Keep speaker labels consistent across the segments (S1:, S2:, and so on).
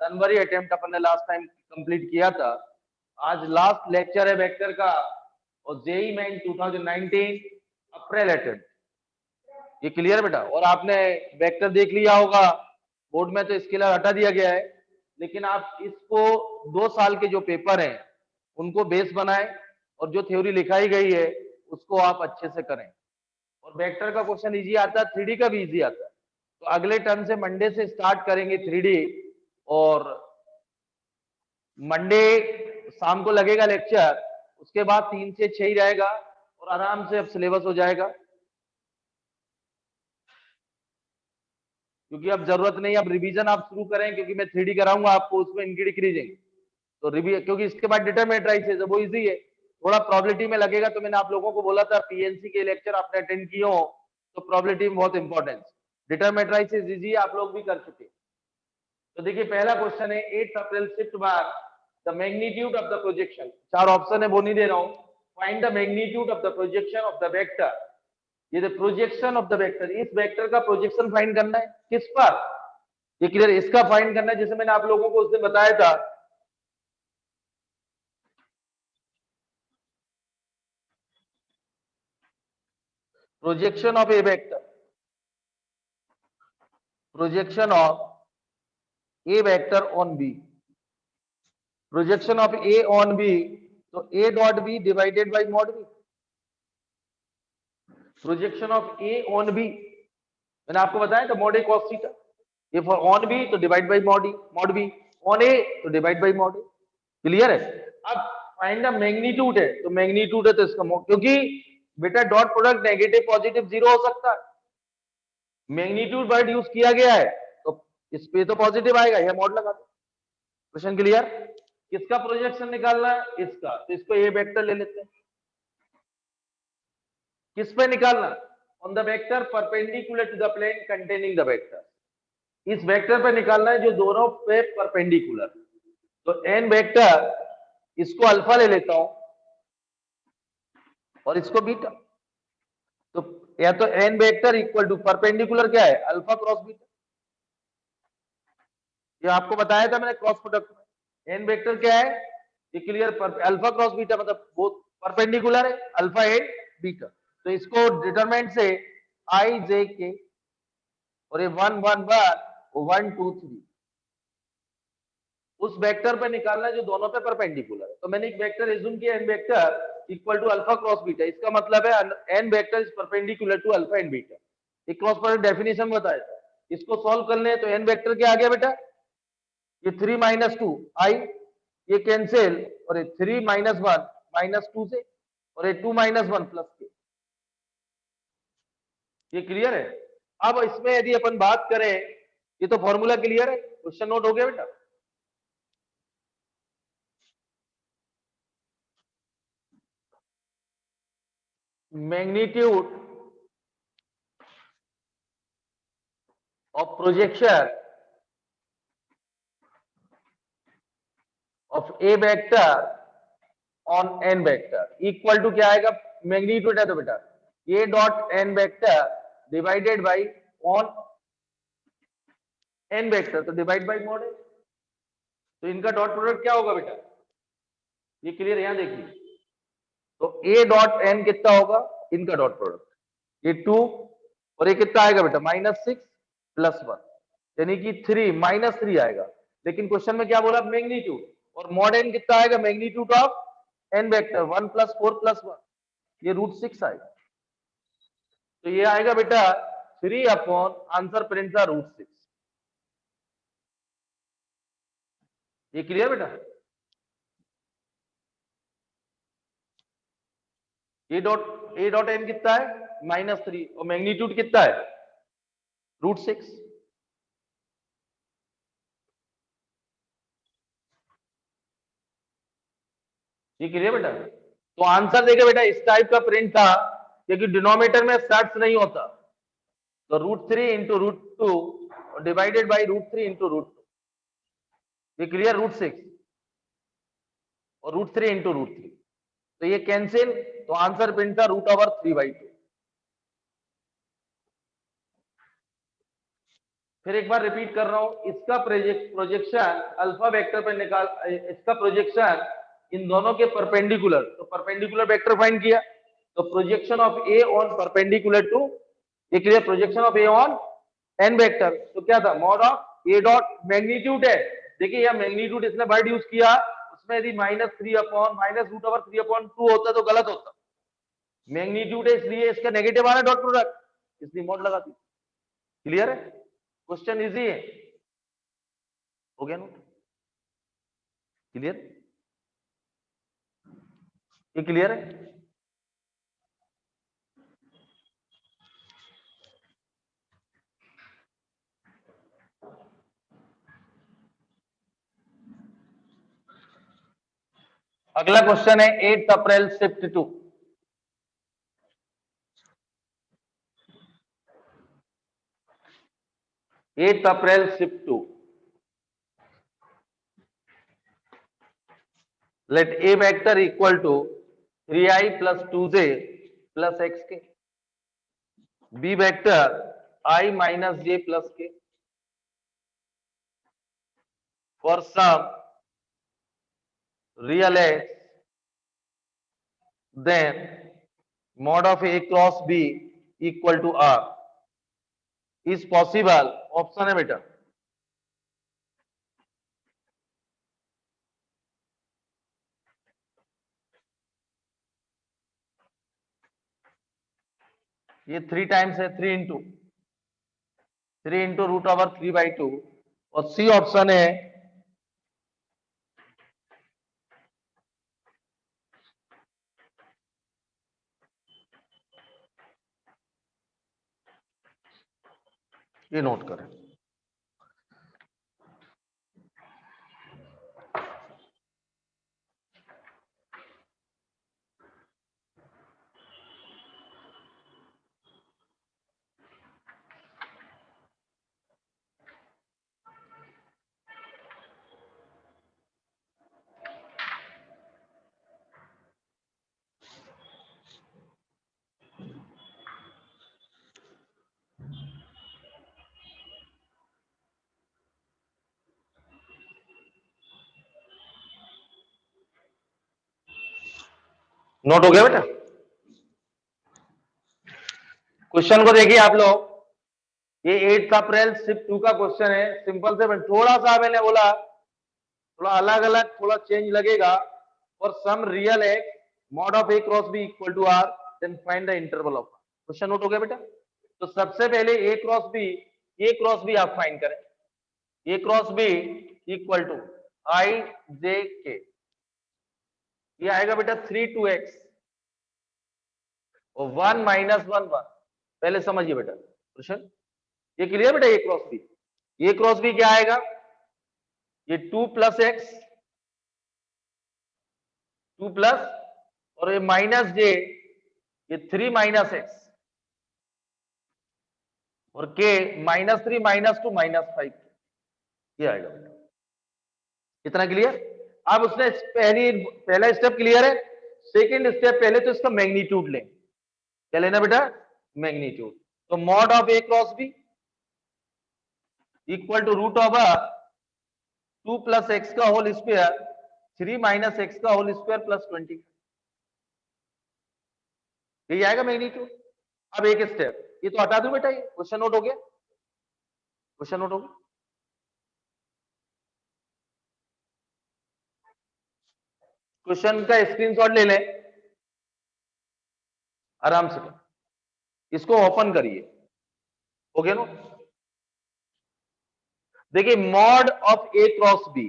S1: जनवरी attempt अपन ने last time complete किया था। आज लास्ट लेक्चर है वेक्टर का और जेई मेन 2019 अप्रैल अटेम्प्ट। ये क्लियर बेटा? और आपने वेक्टर देख लिया होगा बोर्ड में, तो स्केलर हटा दिया गया है, लेकिन आप इसको 2 साल के जो पेपर हैं उनको बेस बनाएं और जो थ्योरी लिखाई गई है उसको आप अच्छे से करें। और वेक्टर का क्वेश्चन इजी आता है, 3D का भी इजी आता है। तो अगले टर्म से मंडे से स्टार्ट करेंगे 3D, और मंडे शाम को लगेगा लेक्चर, उसके बाद 3 से 6 ही रहेगा और आराम से अब सिलेबस हो जाएगा, क्योंकि अब जरूरत नहीं, अब रिवीजन आप शुरू करें, क्योंकि मैं 3D कराऊंगा आपको, उसमें इंक्रीजिंग तो क्योंकि इसके बाद डिटरमिनेट वो इजी है, थोड़ा प्रोबेबिलिटी में लगेगा। तो मैंने आप लोगों को बोला था पीएनसी के लेक्चर आपने अटेंड किए हो तो प्रोबेबिलिटी में बहुत इंपॉर्टेंस, डिटरमिनेट इजी आप लोग भी कर चुके। तो देखिए पहला क्वेश्चन है 8 अप्रैल शिफ्ट बार the magnitude of the projection. 4 option है, वो नहीं दे रहा हूं। Find the magnitude of the projection of the vector. ये the projection of the vector, इस वेक्टर का प्रोजेक्शन फाइंड करना है किस पर, ये क्लियर, इसका फाइंड करना है। जैसे मैंने आप लोगों को उस दिन बताया था projection of a vector, projection of a vector on B, projection of A on B, तो A dot B divided by mod B, projection of A on B मैंने आपको बताया था mod A cos theta, ये for on B तो divide by mod B, on A तो divide by mod A, clear है। अब फाइंड द मैग्नीट्यूड है, तो मैग्नीट्यूड है तो इसका mod, क्योंकि बेटा dot product negative positive zero हो सकता है, मैग्नीट्यूड वर्ड यूज किया गया है तो इस पे तो पॉजिटिव आएगा, यह मॉड लगा दो। Question clear? किसका प्रोजेक्शन निकालना है? इसका, तो इसको ए वेक्टर ले लेते हैं। किस पे निकालना? On the vector perpendicular to the plane containing the vector, इस वेक्टर पे निकालना है जो दोनों पे परपेंडिकुलर। तो एन वेक्टर, इसको अल्फा ले लेता हूं और इसको बीटा, तो या तो n vector equal to perpendicular क्या है, अल्फा क्रॉस बीटा, ये आपको बताया था मैंने क्रॉस प्रोडक्ट में। एन वेक्टर क्या है, ये क्लियर, अल्फा क्रॉस बीटा मतलब वो परपेंडिकुलर है, अल्फा एंड बीटा। तो इसको डिटरमिनेंट से आई जे के और ये 1 1 1 2 3 उस वेक्टर पे निकालना है जो दोनों पे परपेंडिकुलर है। तो मैंने एक वेक्टर एज्यूम किया, n vector equal to alpha cross beta, इसका मतलब है n vector is perpendicular to alpha and beta. एक क्रॉस प्रोडक्ट डेफिनेशन बताया था, इसको सॉल्व कर ले तो एन वेक्टर क्या आ गया बेटा, ये 3 - 2 आई, ये कैंसिल, और ये 3 - 1 -2 से, और ये 2 - 1 प्लस के, ये क्लियर है। अब इसमें यदि अपन बात करें, ये तो फॉर्मूला क्लियर है, क्वेश्चन नोट हो गया बेटा? Magnitude of projection of a vector on N vector equal to क्या आएगा, मैग्नीट्यूड है तो बेटा a dot n vector divided by on N vector, तो डिवाइड बाई मॉड है, तो इनका डॉट प्रोडक्ट क्या होगा बेटा, ये क्लियर, यहां देखिए। तो ए डॉट एन कितना होगा, इनका डॉट प्रोडक्ट, ये 2 और ये कितना आएगा बेटा, -6 + 1, यानी कि 3 -3 आएगा। लेकिन क्वेश्चन में क्या बोला, मैग्नीट्यूड, और मॉड एन कितना आएगा, मैग्नीट्यूड ऑफ एन वेक्टर 1 + 4 + 1, ये √6 आएगा। तो ये आएगा बेटा 3 अपॉन, आंसर प्रिंट था √6, ये क्लियर बेटा। ए डॉट एन कितना है, -3, और मैग्नीट्यूड कितना है, √6। ये क्लियर बेटा। तो आंसर देखिए बेटा, इस टाइप का प्रिंट था, क्योंकि डिनोमिनेटर में स्टार्ट नहीं होता, तो √3 × √2 डिवाइडेड बाई √3 × √2, ये क्लियर, √6 और √3 × √3, तो ये कैंसिल, तो आंसर प्रिंट था √3/2। फिर एक बार रिपीट कर रहा हूं, इसका प्रोजेक्शन अल्फा वेक्टर पे निकाल, इसका प्रोजेक्शन इन दोनों के परपेंडिकुलर, तो परपेंडिकुलर वेक्टर फाइंड किया, तो projection of A on perpendicular to, ये clear, projection of A on N vector, तो क्या था, mod of A dot magnitude है, देखिए यह मैग्नीट्यूड इसने वर्ड यूज किया, उसमें यदि -3/-√2 होता तो गलत होता, मैग्नीट्यूड है इसलिए इसका नेगेटिव आ रहा है डॉट प्रोडक्ट, इसलिए मॉड लगा दी। क्लियर है, क्वेश्चन इजी है, हो गया नोट, क्लियर, ये क्लियर है। अगला क्वेश्चन है 8 April shift 2, 8 April shift 2, let a vector equal to 3i plus 2j plus xk, b vector I minus j plus k for some real x, then mod of a cross b equal to r is possible, option है बेटा, ये 3 times है, 3 into √3/2, और C option है ये, note करें। Note हो गया बेटा, क्वेश्चन को देखिए आप लोग, ये 8 अप्रैल शिफ्ट 2 का क्वेश्चन है, सिंपल से, थोड़ा सा मैंने बोला थोड़ा अलग अलग, थोड़ा चेंज लगेगा, और some real x mod of A cross b equal to r, then find the interval of, question note हो गया बेटा। तो सबसे पहले ए क्रॉस बी आप फाइंड करें, a cross b equal to i j k, ये आएगा बेटा 3 2x और 1 -1 1, पहले समझिए बेटा क्वेश्चन, ये क्लियर बेटा, ए क्रॉस बी क्या आएगा, ये 2 + x, 2 प्लस, और ये माइनस जे, ये 3 - x, और k -3 -2 -5, ये आएगा बेटा, इतना क्लियर। अब उसने पहला स्टेप क्लियर है, सेकंड स्टेप, पहले तो इसका मैग्नीट्यूड लें, क्या लेना बेटा, मैग्नीट्यूड, तो mod of A cross b equal to √2 + x का होल स्क्वायर 3 - x का होल स्क्वायर प्लस 20, यही आएगा मैग्नीट्यूड। अब एक स्टेप, ये तो हटा दूं बेटा, ये क्वेश्चन नोट हो गया, क्वेश्चन नोट हो गया, क्वेश्चन का स्क्रीनशॉट ले लें आराम से, इसको ओपन करिए, हो गया नो। देखिए mod of A cross b,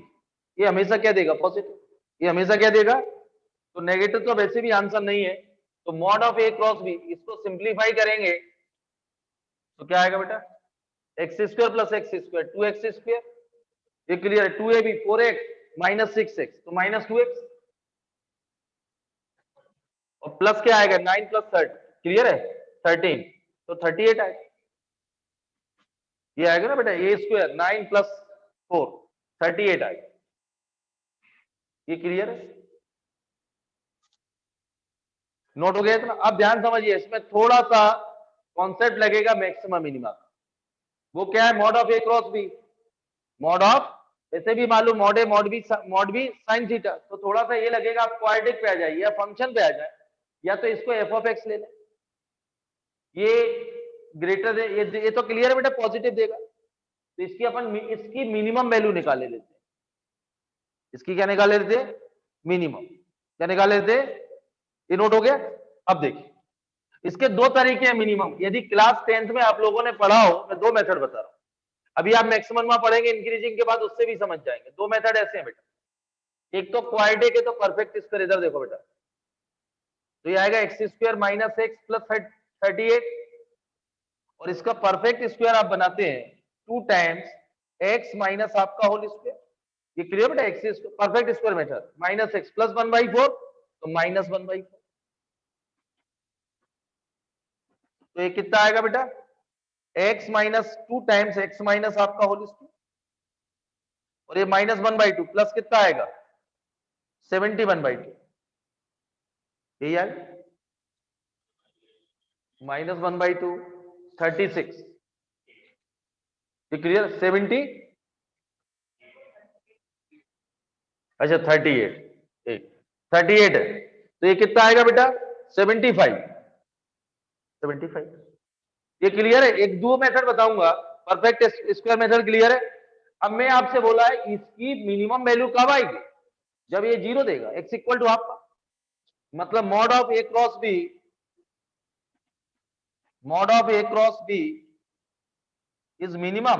S1: ये हमेशा क्या देगा, पॉजिटिव, ये हमेशा क्या देगा, तो नेगेटिव तो वैसे भी आंसर नहीं है, तो mod of A cross b, इसको सिंप्लीफाई करेंगे तो क्या आएगा बेटा, x² + x², 2x², ये क्लियर है, 2ab 4x - 6x, तो -2x, और प्लस क्या आएगा, 9 + 30, क्लियर है, 13, तो 38 आएगा, ये आएगा ना बेटा, a² 9 + 4 38 आएगा, ये क्लियर है, नोट हो गया इतना। अब ध्यान समझिए, इसमें थोड़ा सा कॉन्सेप्ट लगेगा मैक्सिमम मिनिमा, वो क्या है, mod of A cross b, mod of, वैसे भी मालूम mod a mod b sine theta, तो थोड़ा सा ये लगेगा आप क्वाड्रेटिक पे आ जाए या फंक्शन पे आ जाए, या तो इसको एफ ऑफ एक्स ले लें, ये ग्रेटर दे, ये तो क्लियर है बेटा, पॉजिटिव देगा, तो इसकी अपन इसकी मिनिमम वैल्यू निकाल लेते हैं, इसकी क्या निकाल लेते हैं, मिनिमम, क्या निकाल लेते हैं, ये नोट हो गया। अब देखिए इसके दो तरीके हैं मिनिमम, यदि क्लास 10th में आप लोगों ने पढ़ा हो, मैं दो मेथड बता रहा हूं, अभी आप मैक्सिमम में पढ़ेंगे इंक्रीजिंग के बाद, उससे भी समझ जाएंगे। दो मेथड ऐसे हैं बेटा, एक तो क्वाड्रेटिक है, तो परफेक्ट स्क्वायर, इधर देखो बेटा, तो ये आएगा x square minus x plus 38, और इसका परफेक्ट स्क्वायर आप बनाते हैं 2 टाइम्स एक्स माइनस आपका होल स्क्वायर, ये क्लियर बेटा, x perfect square method, minus x plus 1/4, तो माइनस 1/4, तो ये कितना आएगा बेटा, x minus 2 times x minus आपका होल स्क्वायर, और ये माइनस 1/2 प्लस कितना आएगा 71/2, यही आएगा माइनस 1/2 36, ये क्लियर, 70, अच्छा 38 है, तो ये कितना आएगा बेटा 75, ये क्लियर है। एक दो मेथड बताऊंगा, परफेक्ट स्क्वायर मेथड क्लियर है। अब मैं आपसे बोला है इसकी मिनिमम वैल्यू कब आएगी, जब ये जीरो देगा, एक्स इक्वल टू आपका, मतलब mod of A cross b, mod of A cross B is minimum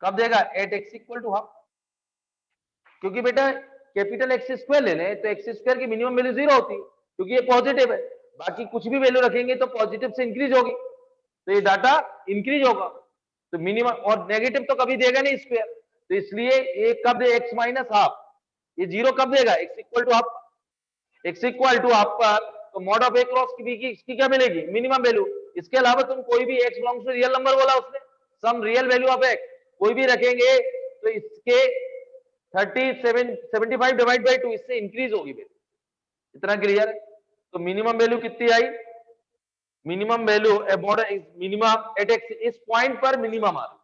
S1: कब देगा, at x equal to half, क्योंकि बेटा कैपिटल एक्स स्क्वायर ले लें तो एक्स स्क्वायर की मिनिमम वैल्यू जीरो होती है, क्योंकि ये पॉजिटिव है, बाकी कुछ भी वैल्यू रखेंगे तो पॉजिटिव से इंक्रीज होगी, तो ये डाटा इंक्रीज होगा, तो मिनिमम, और नेगेटिव तो कभी देगा नहीं स्क्वायर, तो इसलिए ये कब दे, एक्स माइनस हाफ, ये जीरो कब देगा, x equal to half, x equal to half पर, तो मॉड ऑफ ए क्रॉस की बी की इसकी क्या मिलेगी, मिनिमम वैल्यू। इसके अलावा तुम कोई भी x belongs to real number बोला उसने, some real value of x कोई भी रखेंगे तो इसके 75 डिवाइड बाई 2 इससे इंक्रीज होगी वैल्यू, इतना क्लियर है। तो मिनिमम वैल्यू कितनी आई, minimum value minimum at X, इस पॉइंट पर मिनिमम आ रही,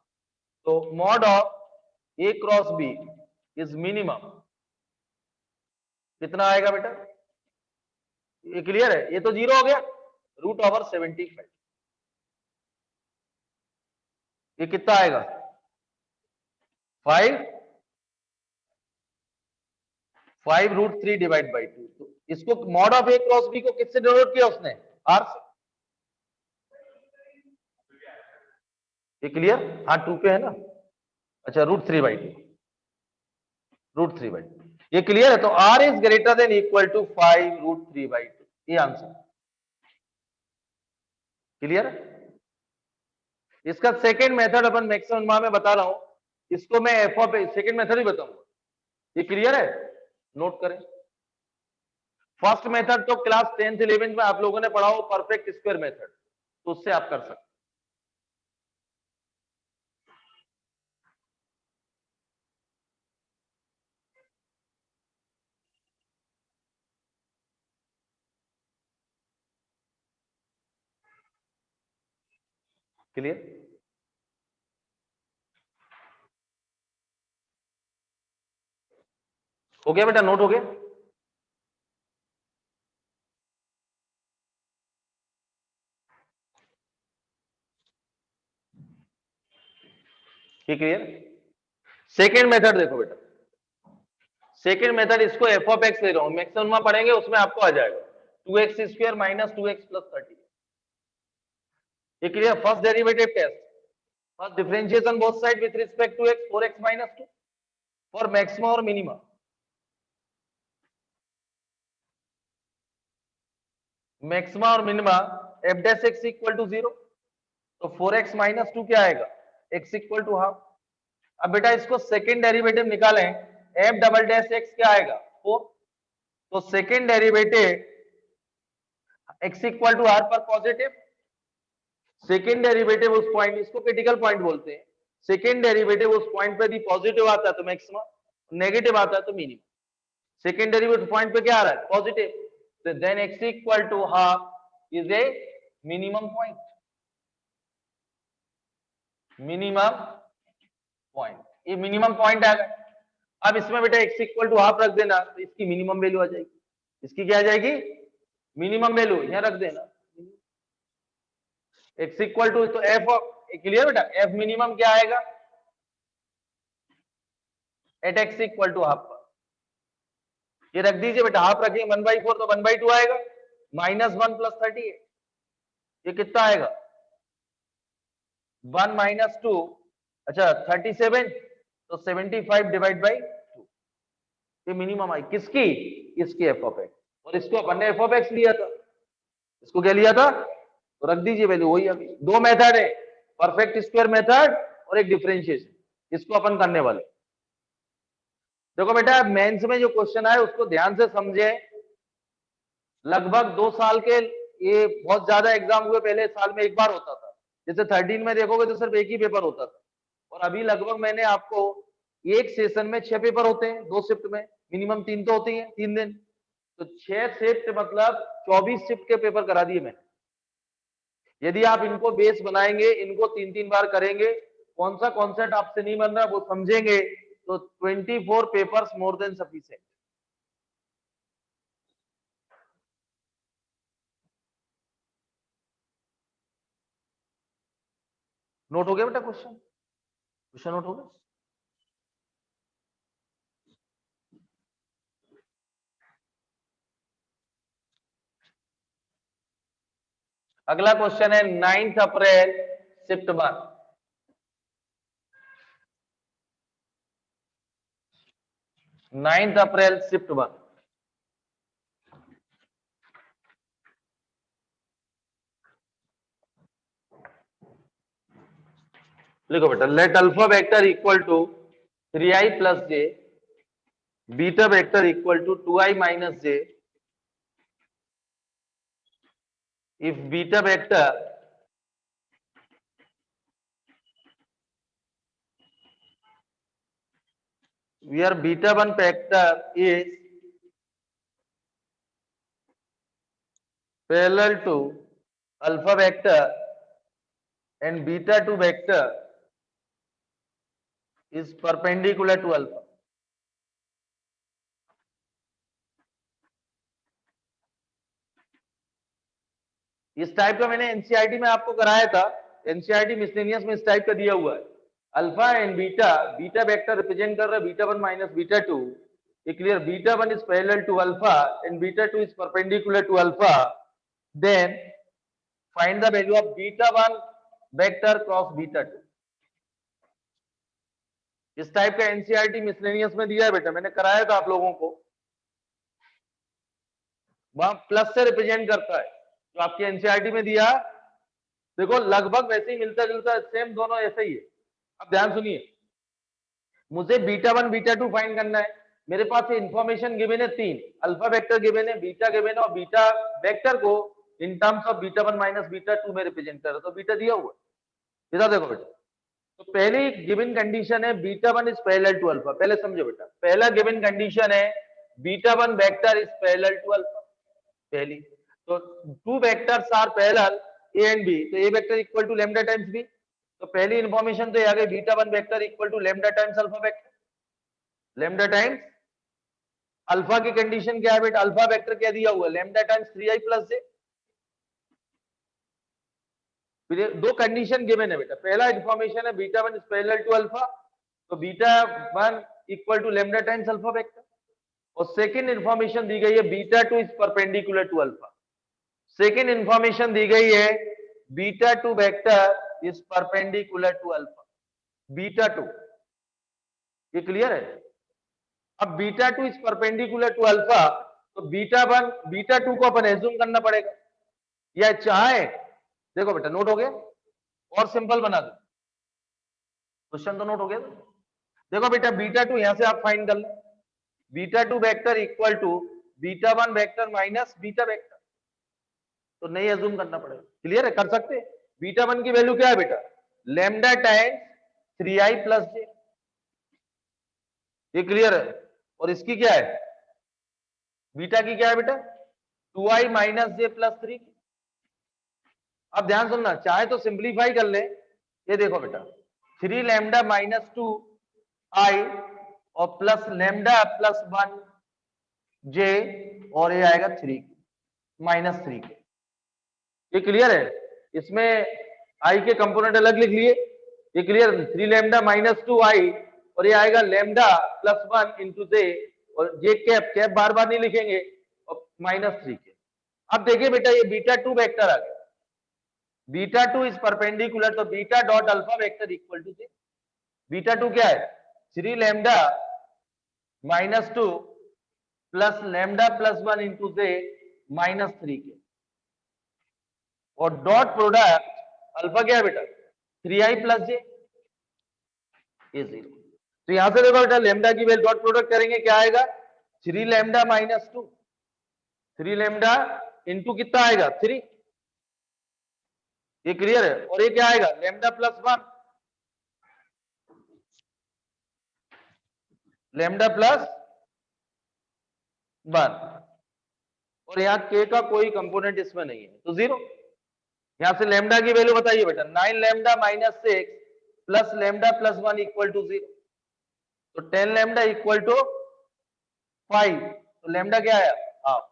S1: तो mod of A cross B is minimum, कितना आएगा बेटा, ये क्लियर है, ये तो जीरो हो गया, √75, ये कितना आएगा 5√3 डिवाइड बाई 2, तो इसको mod of A cross b को किससे डिनोट किया उसने, आर से, ये क्लियर, हाँ 2 पे है ना, अच्छा √3/2, ये क्लियर है, तो r is greater than equal to 5√3/2, ये आंसर क्लियर है। इसका सेकेंड मेथड अपन मैक्सिमम में बता रहा हूं, इसको मैं एफ ऑफ सेकेंड मेथड ही बताऊंगा, ये क्लियर है, नोट करें। फर्स्ट मेथड तो क्लास 10th 11th में आप लोगों ने पढ़ा हो, परफेक्ट स्क्वायर मेथड, तो उससे आप कर सकते, क्लियर, हो गया बेटा, नोट हो गया, क्लियर। सेकेंड मेथड देखो बेटा, सेकेंड मेथड, इसको एफ ऑफ एक्स ले रहा हूं, मैक्सिमम में पढ़ेंगे उसमें आपको आ जाएगा 2x² माइनस 2x प्लस 30, ये clear. First derivative test, first differentiation both side with respect to x, 4x minus 2 for maximum और मिनिमम, मैक्सिमा और minima f dash x equal to 0, तो 4x माइनस 2 क्या आएगा, x इक्वल टू हाफ। अब बेटा इसको सेकेंड डेरिवेटिव निकालें, एफ डबल डैश एक्स क्या आएगा 4, तो second derivative x equal to r पर पॉजिटिव, सेकेंड डेरिवेटिव उस पॉइंट, इसको क्रिटिकल पॉइंट बोलते हैं, सेकेंड डेरिवेटिव उस पॉइंट पे यदि पॉजिटिव आता है तो मैक्सिमम, नेगेटिव आता है तो मिनिमम, सेकेंड डेरिवेटिव पॉइंट पे क्या आ रहा है, positive, so then x equal to half is a minimum point, minimum point, ये मिनिमम पॉइंट आ गया। अब इसमें बेटा x इक्वल टू हाफ रख देना, तो इसकी मिनिमम वैल्यू आ जाएगी। इसकी क्या आ जाएगी? मिनिमम वैल्यू यहां रख देना, x इक्वल टू, तो f, क्लियर बेटा, f मिनिमम क्या आएगा at x equal to half पर, ये रख दीजिए बेटा, हाफ रखेंगे 1/4 तो 1/2 आएगा, -1 + 38, ये कितना आएगा 1 - 2, अच्छा 37, तो 75 डिवाइड बाई 2, ये मिनिमम आई किसकी? इसकी एफ ऑफ एक्स, और इसको अपन ने एफ ऑफ एक्स लिया था, इसको क्या लिया था? तो रख दीजिए वैल्यू वही। अभी दो मेथड है, परफेक्ट स्क्वायर मेथड और एक डिफरेंशिएशन, इसको अपन करने वाले। देखो बेटा मेंस में जो क्वेश्चन आए उसको ध्यान से समझे, लगभग 2 साल के, ये बहुत ज्यादा एग्जाम हुए, पहले साल में एक बार होता था, जैसे 13 में देखोगे तो सिर्फ एक ही पेपर होता था, और अभी लगभग मैंने आपको एक सेशन में 6 पेपर होते हैं, 2 शिफ्ट में, मिनिमम 3 तो होती है 3 दिन, तो 6 शिफ्ट मतलब 24 शिफ्ट के पेपर करा दिए मैंने। यदि आप इनको बेस बनाएंगे, इनको 3-3 बार करेंगे, कौन सा कॉन्सेप्ट आपसे नहीं बन रहा वो समझेंगे, तो 24 papers more than sufficient. Note हो गया बेटा क्वेश्चन? क्वेश्चन नोट हो गया? अगला क्वेश्चन है 9 अप्रैल शिफ्ट 1। 9 अप्रैल शिफ्ट 1, लिखो बेटा, let alpha vector equal to 3i plus j, beta vector equal to 2i minus j, if beta vector where beta 1 vector is parallel to alpha vector and beta 2 vector is perpendicular to alpha। इस type का मैंने NCERT में आपको कराया था, NCERT miscellaneous में इस type का दिया हुआ है, alpha and beta, beta vector represent कर रहा है बीटा 1 माइनस बीटा 2, ये clear, beta 1 is parallel to alpha and beta 2 is perpendicular to alpha, then find the value of beta 1 vector cross beta 2। इस type का NCERT miscellaneous में दिया है बेटा, मैंने कराया था आप लोगों को, वहां प्लस से रिप्रेजेंट करता है, जो आपके एनसीईआरटी में दिया, देखो लगभग वैसे ही मिलता जुलता, सेम दोनों ऐसे ही है। अब ध्यान सुनिए, मुझे बीटा 1 बीटा 2 फाइंड करना है, मेरे पास इंफॉर्मेशन गिवन है 3, अल्फा वेक्टर गिवन है, बीटा गिवन है, और बीटा वेक्टर को इन terms of beta 1 minus beta 2 में रिप्रेजेंट कर रहा है, तो बीटा दिया हुआ है, इधर देखो बेटा, तो पहली गिवन कंडीशन है beta 1 is parallel to alpha, पहले समझो बेटा, पहला गिवन कंडीशन है beta 1 vector is parallel to alpha, पहली, तो 2 vectors are parallel A and B, तो A vector equal to lambda times B, तो पहली इंफॉर्मेशन तो आ गई beta 1 vector equal to lambda times alpha vector, lambda times alpha की condition क्या है बेटा, अल्फा वेक्टर क्या दिया हुआ है, लैम्डा टाइम्स 3i प्लस जे, दो कंडीशन गिवन है बेटा, पहला इंफॉर्मेशन है beta 1 is parallel to alpha, तो beta 1 equal to lambda times alpha vector, और सेकंड इंफॉर्मेशन दी गई है beta 2 is perpendicular to alpha, second information दी गई है beta 2 vector is perpendicular to alpha, beta 2, ये क्लियर है। अब beta 2 is perpendicular to alpha, तो बीटा 1 बीटा 2 को अपन एज्यूम करना पड़ेगा, या चाहे, देखो बेटा नोट हो गया, और सिंपल बना दो, क्वेश्चन तो नोट हो गया, देखो बेटा बीटा 2 यहां से आप फाइंड कर लो, beta 2 vector equal to beta 1 vector minus beta vector, तो नहीं एज्यूम करना पड़ेगा, क्लियर है, कर सकते हैं। बीटा 1 की वैल्यू क्या है बेटा, लैम्डा टाइम्स 3i प्लस जे, ये क्लियर है, और इसकी क्या है, बीटा की क्या है बेटा 2i माइनस जे प्लस 3। अब ध्यान सुनना, चाहे तो सिंप्लीफाई कर ले, ये देखो बेटा 3 लैम्डा माइनस 2 आई और प्लस लैम्डा प्लस 1 जे और ये आएगा 3 -3 के। ये क्लियर है? इसमें आई के कंपोनेंट अलग लिख लिए, ये क्लियर? 3 लैम्डा माइनस 2 आई और ये आएगा लैम्डा प्लस 1 इंटू जे और जे कैप बार बार नहीं लिखेंगे और -3 के। अब देखिए बेटा ये बीटा 2 वेक्टर आ गया, बीटा 2 इज परपेंडिकुलर, तो beta dot alpha vector equal to J. Beta 2 क्या है? 3 lambda minus 2 plus lambda plus 1 into J -3 के और डॉट प्रोडक्ट अल्फा क्या है बेटा? 3i प्लस जे, ये 0। तो यहां से देखो बेटा लैम्डा की वैल्यू डॉट प्रोडक्ट करेंगे क्या आएगा? 3 लैम्डा माइनस 2, 3 लैम्डा इंटू कितना आएगा? 3, ये क्लियर है? और ये क्या आएगा? लैम्डा प्लस 1, लैम्डा प्लस 1 और यहाँ के का कोई कंपोनेंट इसमें नहीं है तो 0। यहां से लैम्डा की वैल्यू बताइए बेटा, 9 lambda minus 6 plus lambda plus 1 equal to 0, तो 10 लैम्डा इक्वल टू 5, तो लैम्डा क्या आया? Half.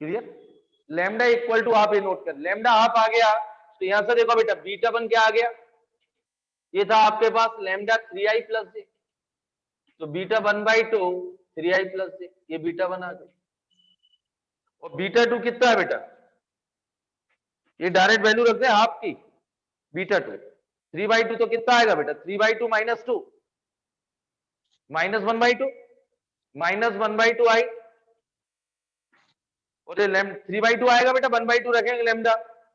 S1: Clear? Lambda equal to half, ये नोट कर, लैम्डा हाफ आ गया तो यहां से देखो बेटा बीटा 1 क्या आ गया? ये था आपके पास लैम्डा 3i प्लस जे, तो बीटा 1/2 3i प्लस जे, ये बीटा 1 आ गया। और बीटा 2 कितना है बेटा? ये डायरेक्ट वैल्यू रखते हैं हाफ की, बीटा 2 3/2 तो कितना आएगा बेटा? 3/2 माइनस 2 -1/2 -1/2 आई और ये 3/2 आएगा बेटा, 1/2 रखेंगे लैम्डा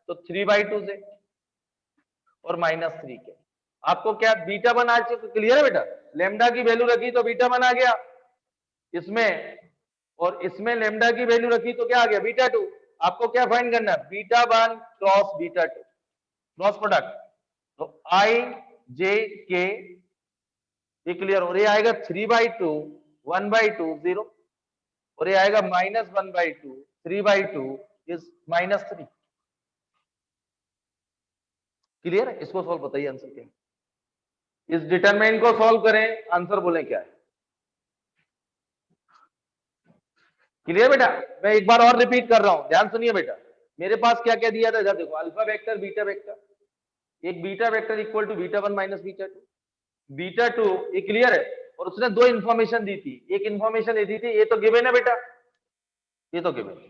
S1: तो 3/2 से और -3 के। आपको क्या बीटा 1 आ चुका? क्लियर है बेटा? लैम्डा की वैल्यू रखी तो बीटा 1 आ गया इसमें, और इसमें लैम्डा की वैल्यू रखी तो क्या आ गया? बीटा 2। आपको क्या फाइंड करना है? Beta 1 cross beta 2, cross product, तो आई जे के, ये क्लियर? और ये आएगा 3/2 1/2 0 और ये आएगा -1/2 3/2 इज -3। क्लियर है? इसको सॉल्व बताइए, आंसर क्या है? इस डिटरमिनेंट को सॉल्व करें, आंसर बोले क्या है? क्लियर बेटा? मैं एक बार और रिपीट कर रहा हूं, ध्यान सुनिए बेटा। मेरे पास क्या क्या दिया था इधर देखो, अल्फा वेक्टर बीटा वेक्टर, एक beta vector equal to beta 1 minus beta 2, beta 2, ये क्लियर है? और उसने दो इंफॉर्मेशन दी थी, एक इंफॉर्मेशन ये दी थी, ये तो गिवन है बेटा, ये तो गिवन है,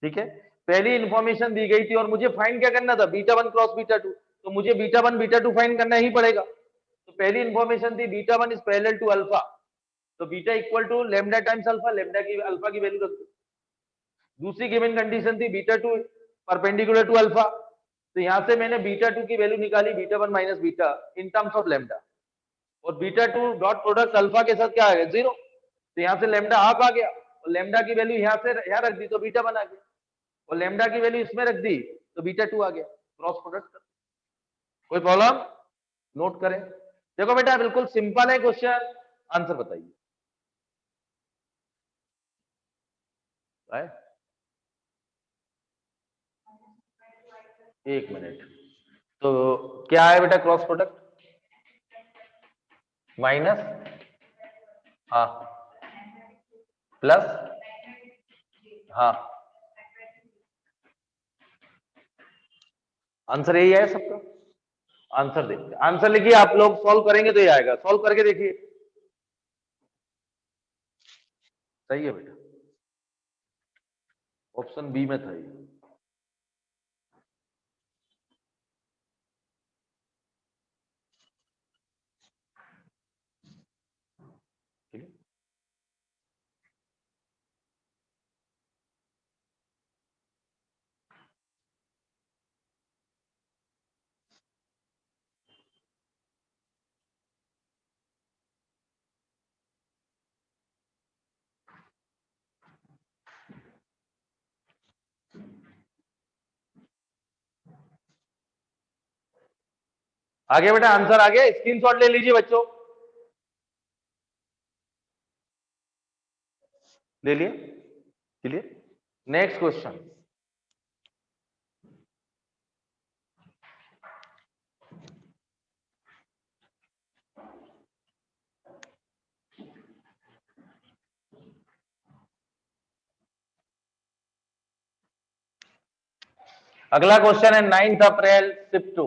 S1: ठीक है? पहली इंफॉर्मेशन दी गई थी और मुझे फाइंड क्या करना था? बीटा 1 क्रॉस बीटा 2, तो मुझे बीटा 1 बीटा 2 फाइंड करना ही पड़ेगा। तो पहली इंफॉर्मेशन थी beta 1 is parallel to alpha, तो beta equal to lambda times alpha, lambda की अल्फा की वैल्यू रख दो। दूसरी गिवन कंडीशन थी बीटा 2 परपेंडिकुलर टू अल्फा, तो यहां से मैंने बीटा 2 की वैल्यू निकाली beta 1 minus beta in terms of lambda, और बीटा 2 डॉट प्रोडक्ट अल्फा के साथ क्या आ गया? 0, तो यहां से लैम्डा हाफ आ गया और लैम्डा की वैल्यू यहां से यहां रख दी तो बीटा 1 आ गया, और लैम्डा की वैल्यू इसमें रख दी तो बीटा 2 आ गया। क्रॉस प्रोडक्ट, कोई प्रॉब्लम? नोट करें। देखो बेटा बिल्कुल सिंपल है क्वेश्चन, आंसर बताइए। एक मिनट, तो क्या है बेटा क्रॉस प्रोडक्ट? माइनस, हाँ, प्लस, हाँ, आंसर यही है सबका। आंसर देखते हैं, आंसर लिखिए, आप लोग सॉल्व करेंगे तो ये आएगा, सॉल्व करके देखिए। सही है बेटा, ऑप्शन बी में था ये। ठीक है, आगे बेटा आंसर आ गया, स्क्रीनशॉट ले लीजिए बच्चों, ले लिए? क्लियर? नेक्स्ट क्वेश्चन, अगला क्वेश्चन है 9 अप्रैल शिफ्ट 2।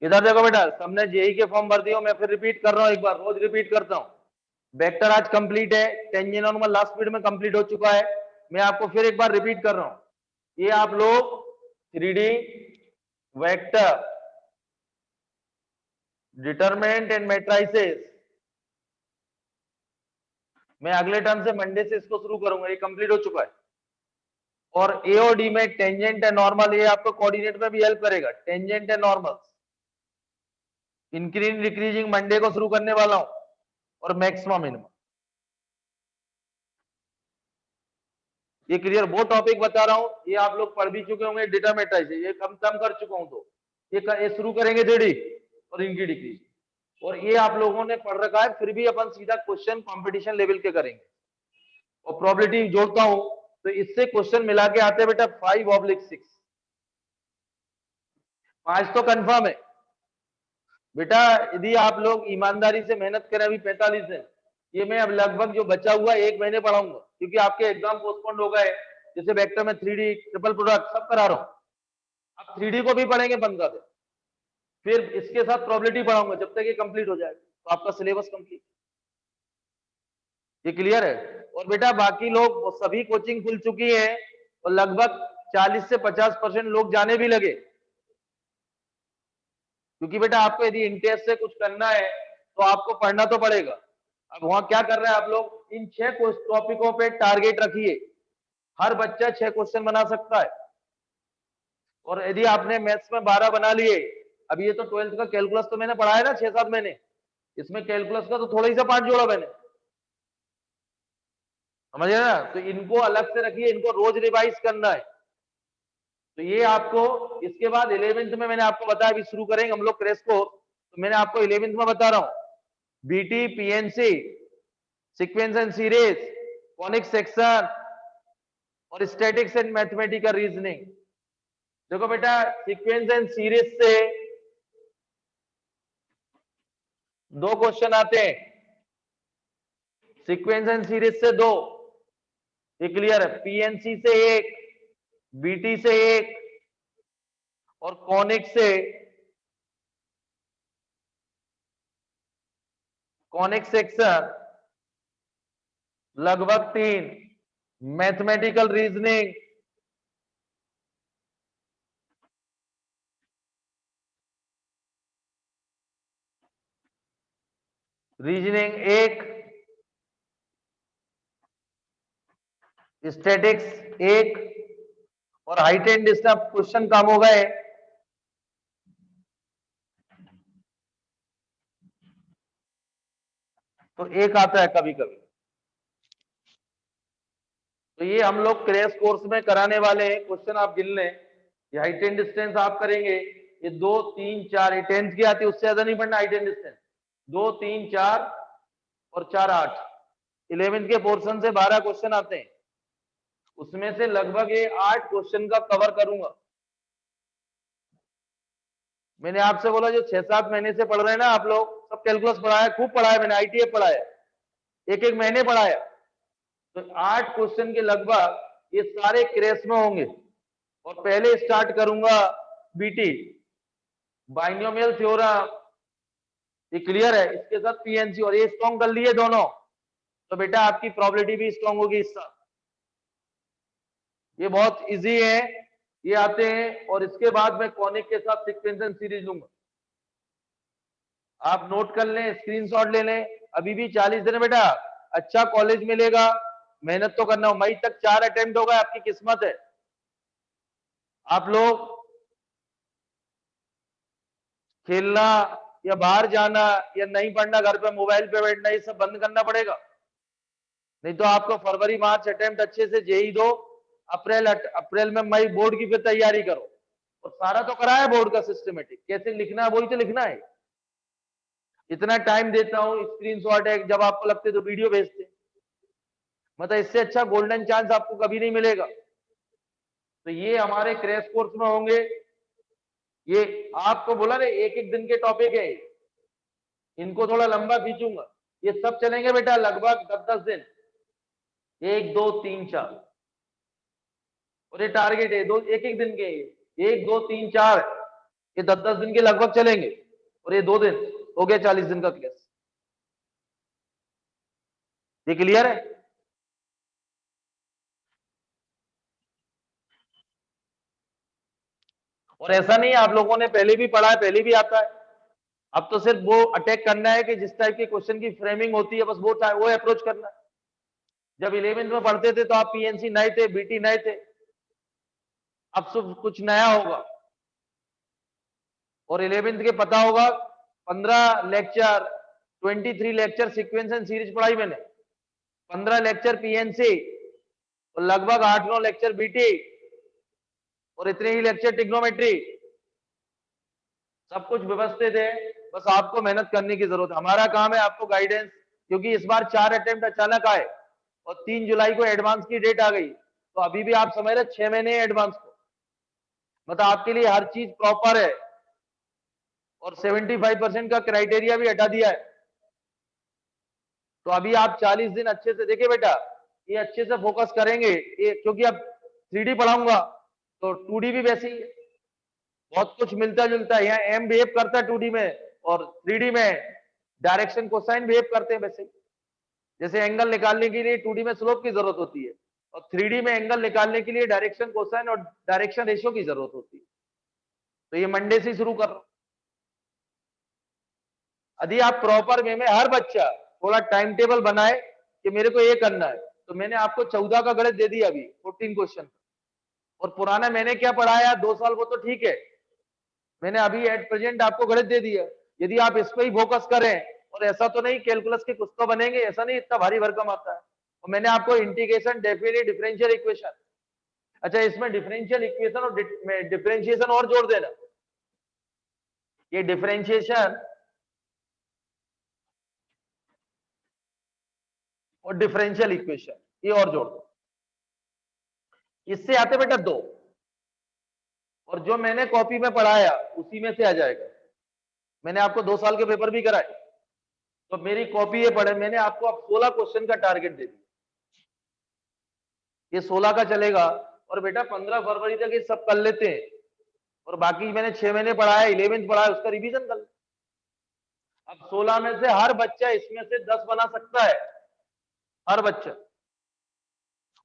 S1: इधर देखो बेटा, सबने जेई के फॉर्म भर दिए, मैं फिर रिपीट कर रहा हूँ, एक बार रोज रिपीट करता हूँ। वेक्टर आज कंप्लीट है, टेंजेंट नॉर्मल लास्ट पीरियड में कंप्लीट हो चुका है, मैं आपको फिर एक बार रिपीट कर रहा हूँ। ये आप लोग 3D vector determinant and matrices, मैं अगले टर्म से मंडे से इसको शुरू करूंगा, ये कंप्लीट हो चुका है। और एओडी में टेंजेंट एंड नॉर्मल, ये आपको कोऑर्डिनेट में भी हेल्प करेगा। Tangent and normal increasing decreasing Monday को शुरू करने वाला हूं, और मैक्सिमम मिनिमम। ये क्लियर, वो टॉपिक बता रहा हूं, ये आप लोग पढ़ भी चुके होंगे। डेटा मैट्रिसेस ये कम कर चुका हूं, तो ये शुरू करेंगे थ्री और इनकी डिक्रीज, और ये आप लोगों ने पढ़ रखा है, फिर भी अपन सीधा क्वेश्चन कंपटीशन लेवल के करेंगे। और प्रोबेबिलिटी जोड़ता हूं तो इससे क्वेश्चन मिला के आते हैं बेटा 5/6। 5 तो कंफर्म है बेटा, यदि आप लोग ईमानदारी से मेहनत करें। अभी 45 है, ये मैं अब लगभग जो बचा हुआ 1 महीने पढ़ाऊंगा, क्योंकि आपके एग्जाम पोस्टपोन्ड हो गए। जैसे वेक्टर में 3D ट्रिपल प्रोडक्ट सब करा रहा हूं, अब 3D को भी पढ़ेंगे 15 दिन, फिर इसके साथ प्रोबेबिलिटी पढ़ाऊंगा जब तक ये कंप्लीट हो जाए, तो आपका सिलेबस कंप्लीट। ये क्लियर है। और बेटा बाकी लोग सभी कोचिंग खुल चुकी है, और लगभग 40 से 50% लोग जाने भी लगे, क्योंकि बेटा आपको यदि इंटरेस्ट से कुछ करना है तो आपको पढ़ना तो पड़ेगा। अब वहां क्या कर रहे हैं आप लोग, इन 6 टॉपिकों पे टारगेट रखिए, हर बच्चा 6 क्वेश्चन बना सकता है। और यदि आपने मैथ्स में 12 बना लिए, अब ये तो 12th का कैलकुलस तो मैंने पढ़ाया ना 6-7 महीने, इसमें कैलकुलस का तो थोड़ा ही सा पार्ट जोड़ा मैंने, समझे ना। तो इनको अलग से रखिए, इनको रोज रिवाइज करना है। तो ये आपको इसके बाद 11th में मैंने आपको बताया, अभी शुरू करेंगे हम लोग क्रैश कोर्स, तो मैंने आपको 11th में बता रहा हूं BT, PNC, sequence and series, conic section और स्टैटिक्स एंड मैथमेटिकल रीजनिंग। देखो बेटा, सीक्वेंस एंड सीरीज से 2 क्वेश्चन आते हैं, सीक्वेंस एंड सीरीज से 2, ये क्लियर है। पीएनसी से 1, बीटी से 1 और कॉनिक सेक्शन लगभग 3, मैथमेटिकल रीजनिंग रीजनिंग 1, स्टैटिक्स 1 और हाइट एंड डिस्टेंस क्वेश्चन कम हो गए, तो 1 आता है कभी कभी। तो ये हम लोग क्रैश कोर्स में कराने वाले हैं, क्वेश्चन आप गिन लें। ये हाइट एंड डिस्टेंस आप करेंगे, ये 2, 3, 4, ये 10th की आती है, उससे ज्यादा नहीं पढ़ना हाइट एंड डिस्टेंस। 2, 3, 4 और 4, 8। 11th के पोर्शन से 12 क्वेश्चन आते हैं, उसमें से लगभग ये 8 क्वेश्चन का कवर करूंगा। मैंने आपसे बोला जो 6-7 महीने से पढ़ रहे हैं ना आप लोग, सब कैलकुलस पढ़ाया, खूब पढ़ाया मैंने, आईटीएफ पढ़ाया, एक महीने पढ़ाया। तो 8 क्वेश्चन के लगभग ये सारे क्रैश में होंगे। और पहले स्टार्ट करूंगा बीटी, बाइनोमियल थ्योरम, ये क्लियर है, इसके साथ पीएनसी, और ये स्ट्रॉन्ग कर लिए दोनों, तो बेटा आपकी प्रोबेबिलिटी भी स्ट्रॉन्ग होगी इस साथ। ये बहुत इजी है, ये आते हैं। और इसके बाद मैं कॉनिक के साथ सीक्वेंस एंड सीरीज लूंगा, आप नोट कर लें, स्क्रीनशॉट ले लें। अभी भी 40 दिन है बेटा, अच्छा कॉलेज मिलेगा, मेहनत तो करना हो। मई तक 4 अटेम्प्ट होगा, आपकी किस्मत है। आप लोग खेलना या बाहर जाना या नहीं पढ़ना, घर पे मोबाइल पे बैठना, ये सब बंद करना पड़ेगा। नहीं तो आपको फरवरी मार्च अटेम्प्ट अच्छे से जेई दो, अप्रैल में मई बोर्ड की फिर तैयारी करो। और सारा तो कराया बोर्ड का सिस्टमेटिक, कैसे लिखना है वही तो लिखना है। इतना टाइम देता हूँ, स्क्रीनशॉट है, जब आपको लगते तो वीडियो भेजते, मतलब इससे अच्छा गोल्डन चांस आपको कभी नहीं मिलेगा। तो ये हमारे क्रैश कोर्स में होंगे। ये आपको बोला ना, एक एक दिन के टॉपिक है, इनको थोड़ा लंबा खींचूंगा। ये सब चलेंगे बेटा लगभग 10-10 दिन, 1, 2, 3, 4, और ये टारगेट है 2 एक एक दिन के। 1 2 3 4 ये 10-10 दिन के लगभग चलेंगे और ये 2 दिन हो गया 40 दिन का क्लास। ये क्लियर है? और ऐसा नहीं है आप लोगों ने पहले भी पढ़ा है, पहले भी आता है। अब तो सिर्फ वो अटैक करना है कि जिस टाइप के क्वेश्चन की फ्रेमिंग होती है बस वो अप्रोच करना है। जब 11th में पढ़ते थे तो आप पीएनसी नए थे, बीटी नए थे, अब सब कुछ नया होगा। और 11th के पता होगा 15 lecture 23 lecture sequence and series पढ़ाई मैंने, 15 लेक्चर पीएनसी और लगभग 8-9 लेक्चर बीटी और इतने ही लेक्चर ट्रिग्नोमेट्री। सब कुछ व्यवस्थित है, बस आपको मेहनत करने की जरूरत है। हमारा काम है आपको गाइडेंस, क्योंकि इस बार 4 अटेम्प्ट अचानक आए और 3 जुलाई को एडवांस की डेट आ गई, तो अभी भी आप समझ रहे 6 महीने एडवांस को, मतलब आपके लिए हर चीज प्रॉपर है और 75% का क्राइटेरिया भी हटा दिया है। तो अभी आप 40 दिन अच्छे से देखिए बेटा, ये अच्छे से फोकस करेंगे ये, क्योंकि अब 3D पढ़ाऊंगा तो 2D भी वैसे ही है, बहुत कुछ मिलता जुलता है। यहाँ एम बिहेव करता है 2D में और 3D में डायरेक्शन कोसाइन बिहेव करते हैं वैसे ही। जैसे एंगल निकालने के लिए 2D में स्लोप की जरूरत होती है और 3D में एंगल निकालने के लिए डायरेक्शन कोसाइन और डायरेक्शन रेशियो की जरूरत होती है। तो ये मंडे से शुरू कर रहा हूं। यदि आप प्रॉपर वे में हर बच्चा थोड़ा टाइम टेबल बनाए कि मेरे को ये करना है, तो मैंने आपको 14 का गणित दे दिया अभी 14 क्वेश्चन, और पुराना मैंने क्या पढ़ाया 2 साल वो तो ठीक है, मैंने अभी एट प्रेजेंट आपको गणित दे दिया। यदि आप इस पे ही फोकस करें, और ऐसा तो नहीं कैलकुलस के कुछ तो बनेंगे, ऐसा नहीं इतना भारी भरकम आता है। और मैंने आपको इंटीग्रेशन, डेफिनेट, डिफरेंशियल इक्वेशन, अच्छा इसमें डिफरेंशियल इक्वेशन और डिफरेंशिएशन और जोड़ देना, ये डिफरेंशिएशन और डिफरेंशियल इक्वेशन ये और जोड़ दो, इससे आते बेटा 2, और जो मैंने कॉपी में पढ़ाया उसी में से आ जाएगा। मैंने आपको 2 साल के पेपर भी कराए, तो मेरी कॉपी ये पढ़े, मैंने आपको अब 16 क्वेश्चन का टारगेट दे दिया, ये 16 का चलेगा। और बेटा 15 फरवरी तक ये सब कर लेते हैं, और बाकी मैंने 6 महीने पढ़ाया, 11th पढ़ाया, उसका रिवीजन कर ले। अब 16 में से हर बच्चा इसमें से 10 बना सकता है, हर बच्चा।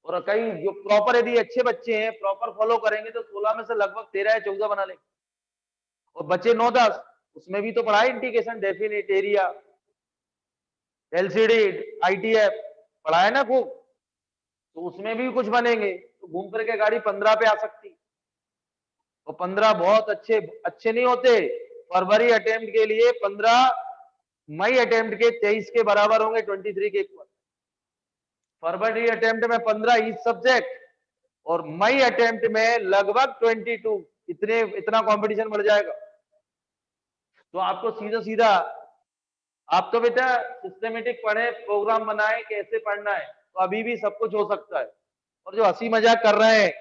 S1: और कई जो प्रॉपर यदि अच्छे बच्चे हैं, प्रॉपर फॉलो करेंगे, तो 16 में से लगभग 13 या 14 बना लेंगे। और बच्चे 9-10 उसमें भी तो पढ़ा है, integration, definite, area, LCD, ITF पढ़ा है ना खूब, तो उसमें भी कुछ बनेंगे। तो घूम फिर के गाड़ी 15 पे आ सकती, तो 15 बहुत अच्छे नहीं होते। फरवरी अटेम्प्ट के लिए 15 मई अटेम्प्ट के 23 के बराबर होंगे 23 के इक्वल। फरवरी अटेम्प्ट में 15 ईच सब्जेक्ट, और मई अटेम्प्ट में लगभग 22, इतना कंपटीशन बढ़ जाएगा। तो आपको सीधा सीधा, आप तो बेटा सिस्टमेटिक पढ़े, प्रोग्राम बनाए कैसे पढ़ना है, तो अभी भी सब कुछ हो सकता है। और जो हंसी मजाक कर रहे हैं,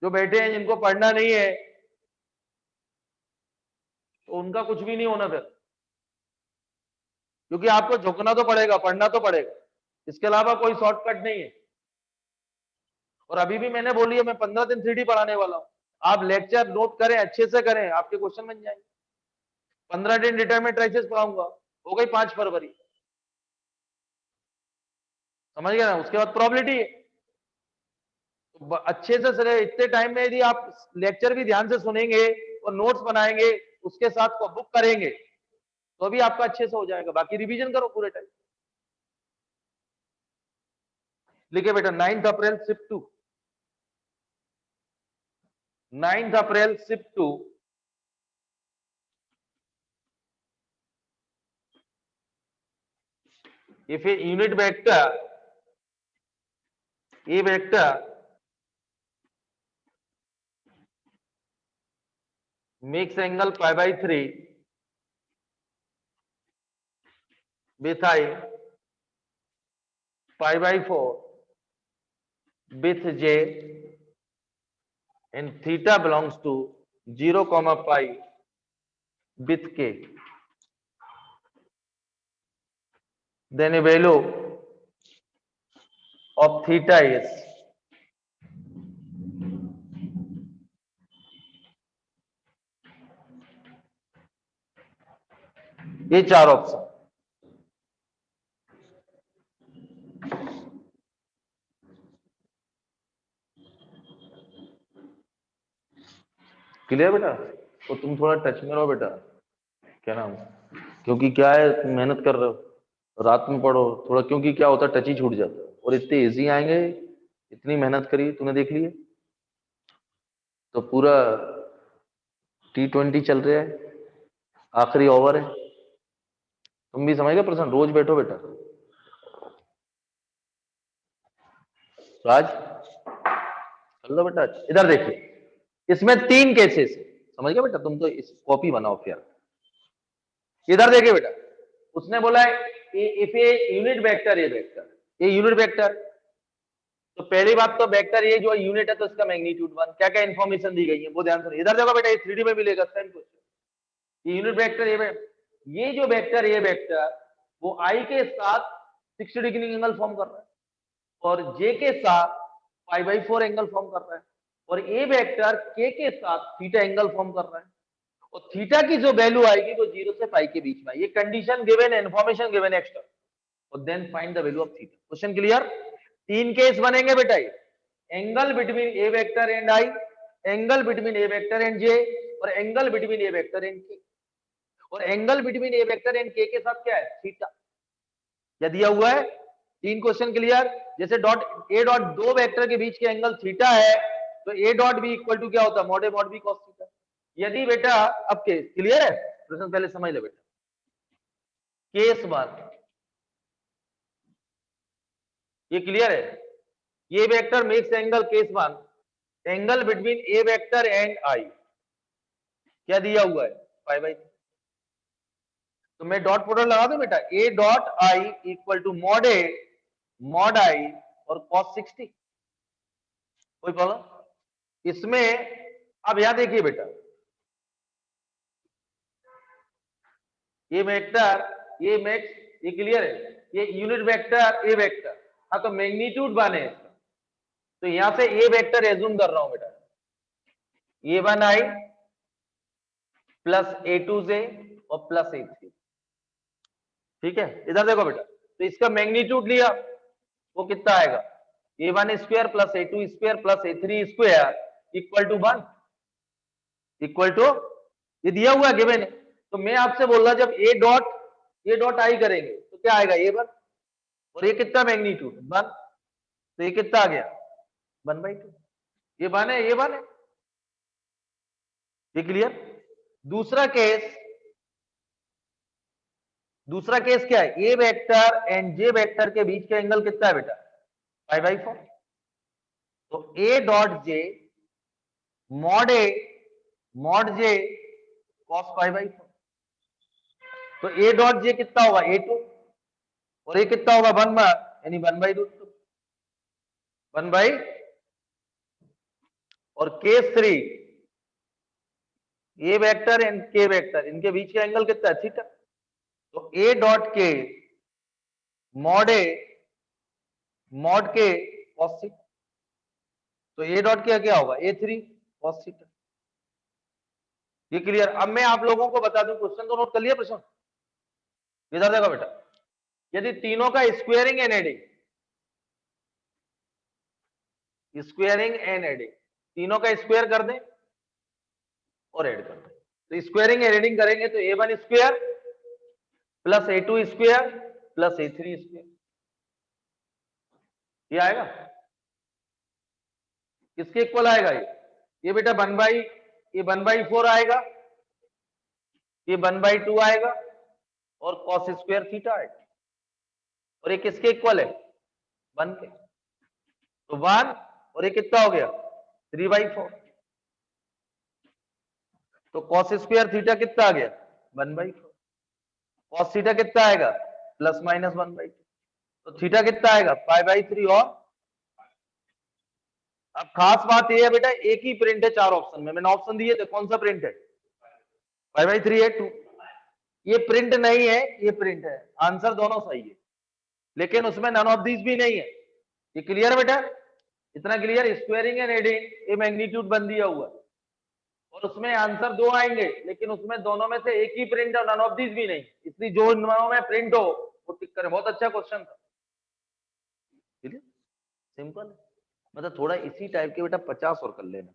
S1: जो बैठे हैं जिनको पढ़ना नहीं है, तो उनका कुछ भी नहीं होना फिर, क्योंकि आपको झुकना तो पड़ेगा, पढ़ना तो पड़ेगा, इसके अलावा कोई शॉर्टकट नहीं है। और अभी भी मैंने बोली है मैं 15 दिन 3D पढ़ाने वाला हूं, आप लेक्चर नोट करें, अच्छे से करें, आपके क्वेश्चन बन जाएंगे। 15 दिन डिटरमिनेंट ट्राइसेस पढ़ाऊंगा, हो गई 5 फरवरी, समझ गए ना। उसके बाद प्रोबेबिलिटी है, तो अच्छे से इतने टाइम में यदि आप लेक्चर भी ध्यान से सुनेंगे और नोट्स बनाएंगे, उसके साथ को बुक करेंगे, तो भी आपका अच्छे से हो जाएगा। बाकी रिवीजन करो पूरे टाइम। लिखे बेटा 9 April shift 2, 9 April shift 2, if a unit vector a vector makes angle pi by 3 with height pi by 4 with j and theta belongs to 0, pi with k, then a value of theta is ये 4 option. Clear बेटा? तो तुम थोड़ा touch में रहो बेटा, क्या नाम, क्योंकि क्या है तुम मेहनत कर रहे हो, रात में पढ़ो थोड़ा, क्योंकि क्या होता है टच ही छूट जाता है, और इतने इजी आएंगे, इतनी मेहनत करी तूने देख ली है। तो पूरा T20 चल रहा है, आखिरी ओवर है, तुम भी समझ गए प्रश्न, रोज बैठो बेटा। राज चल लो बेटा। इधर देखिए, इसमें 3 केसेस, समझ गए बेटा, तुम तो इस कॉपी बनाओ फिर। इधर देखिए बेटा, उसने बोला है if a unit vector A vector, ये यूनिट वेक्टर, तो पहली बात तो वेक्टर ये जो यूनिट है तो इसका मैग्नीट्यूड 1, क्या क्या इन्फॉर्मेशन दी गई है वो ध्यान से। इधर देखो बेटा, ये 3D में मिलेगा सेम क्वेश्चन। ये यूनिट वेक्टर ये जो वेक्टर ये वेक्टर वो आई के साथ 60 डिग्री एंगल फॉर्म कर रहा है, और जे के साथ π/4 एंगल फॉर्म कर रहा है, और ए वेक्टर के साथ थीटा एंगल फॉर्म कर रहा है, और थीटा की जो वैल्यू आएगी वो 0 से पाई के बीच में। ये कंडीशन गिवन है, इन्फॉर्मेशन गिवन है एक्स्ट्रा, और then find the value of theta. Question clear? 3 case बनेंगे बेटा, ये angle between a vector and i, angle between a vector and j, और angle between a vector and k, और angle between a vector and k साथ क्या है, theta. क्या दिया हुआ है? 3 क्वेश्चन क्लियर। जैसे डॉट ए डॉट दो वेक्टर के बीच के एंगल थीटा है, तो ए डॉट बी इक्वल टू क्या होता है, mod a mod b cos theta. यदि बेटा, अब केस क्लियर है, प्रश्न पहले समझ ले बेटा। केस 1, ये क्लियर है, ये vector makes angle case 1, angle between a vector and आई, क्या दिया हुआ है, π/3। तो मैं डॉट प्रोडक्ट लगा दूं बेटा, a dot i equal to mod a mod i और cos 60, कोई प्रॉब्लम इसमें? अब यहां देखिए बेटा, ये वेक्टर ये मैक्स, ये क्लियर है, ये यूनिट वेक्टर ए वेक्टर, हाँ तो मैग्नीट्यूड बने इसका, तो यहां से ए वेक्टर एज्यूम कर रहा हूं बेटा, a1i प्लस a2j और प्लस a3, ठीक है। इधर देखो बेटा, तो इसका मैग्नीट्यूड लिया, वो कितना आएगा, a1 square plus a2 square plus a3 square equal to 1, equal to, ये दिया हुआ गिवन है। तो मैं आपसे बोल रहा, जब ए डॉट आई करेंगे तो क्या आएगा, a1, और ये कितना मैग्नीट्यूड 1, तो ये कितना आ गया 1/2, ये 1 है, ये 1 है, ये क्लियर। दूसरा केस क्या है, ए वेक्टर एंड जे वेक्टर के बीच का एंगल कितना है बेटा, π/4, तो ए डॉट जे मॉड जे cos π/4, तो ए डॉट जे कितना होगा a2, और ये कितना होगा 1 यानी 1/2, 1/, और केस 3, ए वेक्टर एंड के वेक्टर, इनके बीच का एंगल कितना है, थीटा, तो ए डॉट के मॉड के cos थीटा, तो ए डॉट के क्या होगा a3 cos थीटा, ये क्लियर। अब मैं आप लोगों को बता दूं, क्वेश्चन तो नोट कर लिया प्रश्न, इधर देखो बेटा, यदि तीनों का स्क्वेयरिंग एंड एडिंग, तीनों का स्क्वायर कर दें और ऐड कर दें, तो स्क्वेयरिंग एंड एडिंग करेंगे तो a1 square plus a2 square plus a3 square, ये आएगा, किसके इक्वल आएगा, ये बेटा 1/4 आएगा, ये 1/2 आएगा, और cos स्क्वायर थीटा आएगा, और ये किसके इक्वल है 1 के, तो 1, और ये कितना हो गया 3/4, तो cos स्क्वायर थीटा कितना आ गया 1/4, cos थीटा कितना आएगा प्लस माइनस 1/2, तो थीटा कितना आएगा π/3। और अब खास बात यह है बेटा, एक ही प्रिंट है 4 ऑप्शन में, मैंने ऑप्शन दिए थे, कौन सा प्रिंट है, π/3 है 2, ये प्रिंट नहीं है, ये प्रिंट है, आंसर दोनों सही है, लेकिन उसमें नन ऑफ दीज भी नहीं है, ये क्लियर बेटा, इतना क्लियर। स्क्वायरिंग एंड एडिंग, ये मैग्नीट्यूड बन दिया हुआ, और उसमें आंसर दो आएंगे, लेकिन उसमें दोनों में से एक ही प्रिंट और नन ऑफ दीज भी नहीं, इसलिए जो दोनों में प्रिंट हो वो टिक करें। बहुत अच्छा क्वेश्चन था, सिंपल। मतलब थोड़ा इसी टाइप के बेटा 50 और कर लेना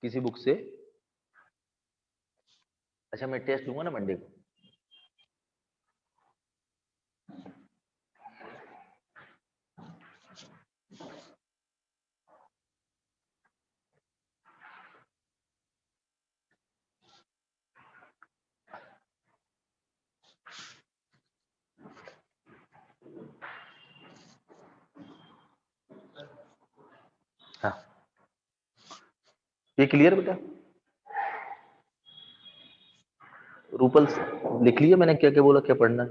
S1: किसी बुक से। अच्छा मैं टेस्ट लूंगा ना मंडे को। हाँ ये क्लियर बेटा? रूपल लिख लिया मैंने, क्या क्या बोला, क्या पढ़ना है?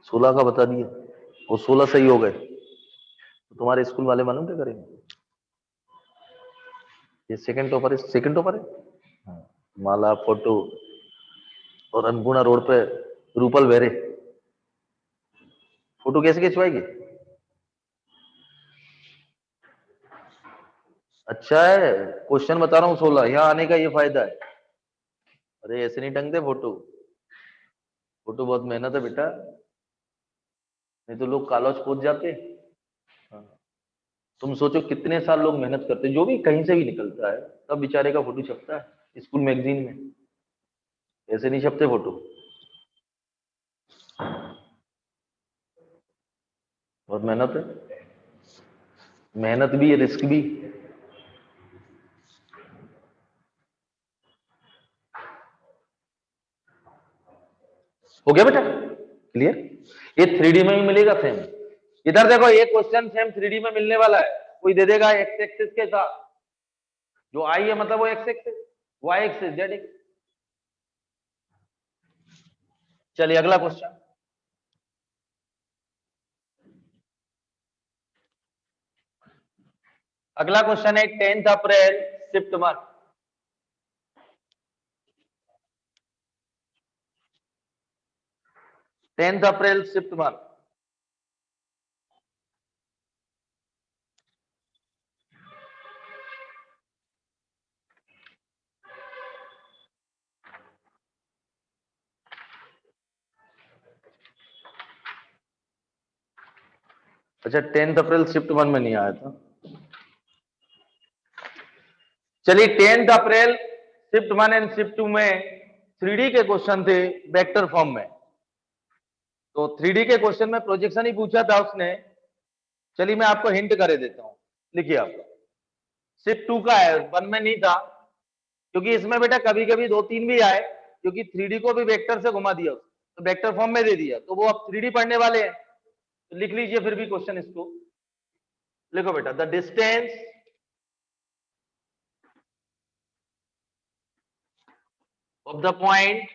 S1: 16 का बता दिया, वो 16 सही हो गए तो तुम्हारे स्कूल वाले मालूम क्या करेंगे? ये सेकंड टॉपर है, सेकंड टॉपर है। हाँ, माला फोटो और अनपूर्णा रोड पे रूपल वेरे, फोटो कैसे खिंचवाएगी? अच्छा है, क्वेश्चन बता रहा हूँ 16, यहाँ आने का ये फायदा है। अरे ऐसे नहीं टंगते फोटो, फोटो बहुत मेहनत है बेटा, नहीं तो लोग कॉलेज पहुंच जाते। हाँ। तुम सोचो कितने साल लोग मेहनत करते हैं, जो भी कहीं से भी निकलता है तब बेचारे का फोटो छपता है स्कूल मैगजीन में, ऐसे नहीं छपते फोटो। बहुत मेहनत है, मेहनत भी है, रिस्क भी। हो गया बेटा क्लियर? ये 3D में भी मिलेगा सेम। इधर देखो ये क्वेश्चन सेम 3D में मिलने वाला है, कोई दे देगा एक्स एक्सिस के साथ, जो आई है मतलब वो x axis, y axis, z axis. चलिए अगला क्वेश्चन। अगला क्वेश्चन है 10 April shift month. 10 April shift month. अच्छा 10 अप्रैल शिफ्ट 1 में नहीं आया था। चलिए 10 अप्रैल शिफ्ट 1 एंड शिफ्ट 2 में 3D के क्वेश्चन थे वेक्टर फॉर्म में, तो 3D के क्वेश्चन में प्रोजेक्शन ही पूछा था उसने। चलिए मैं आपको हिंट कर देता हूं, लिखिए आप। शिफ्ट 2 का है, 1 में नहीं था, क्योंकि इसमें बेटा कभी कभी 2 3 भी आए, क्योंकि 3D को भी वेक्टर से घुमा दिया तो वेक्टर फॉर्म में दे दिया, तो वो अब 3D पढ़ने वाले हैं, तो लिख लीजिए फिर भी क्वेश्चन इसको। लिखो बेटा, the distance of the point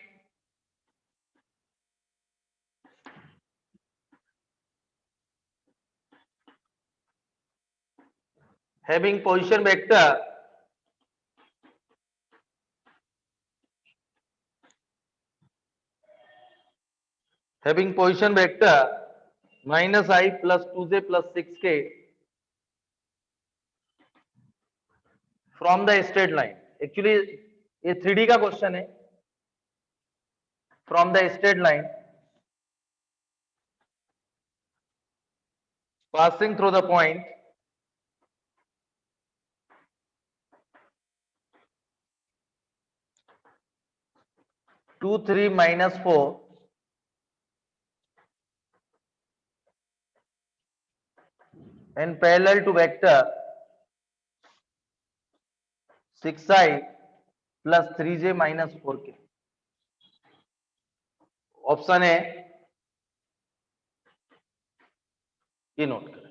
S1: having position vector minus I plus 2j plus 6k from the straight line। Actually ये 3D का क्वेश्चन है। From the straight line passing through the point 2 3 minus 4 and parallel to vector 6i plus 3j minus 4k। Option है ये note करें।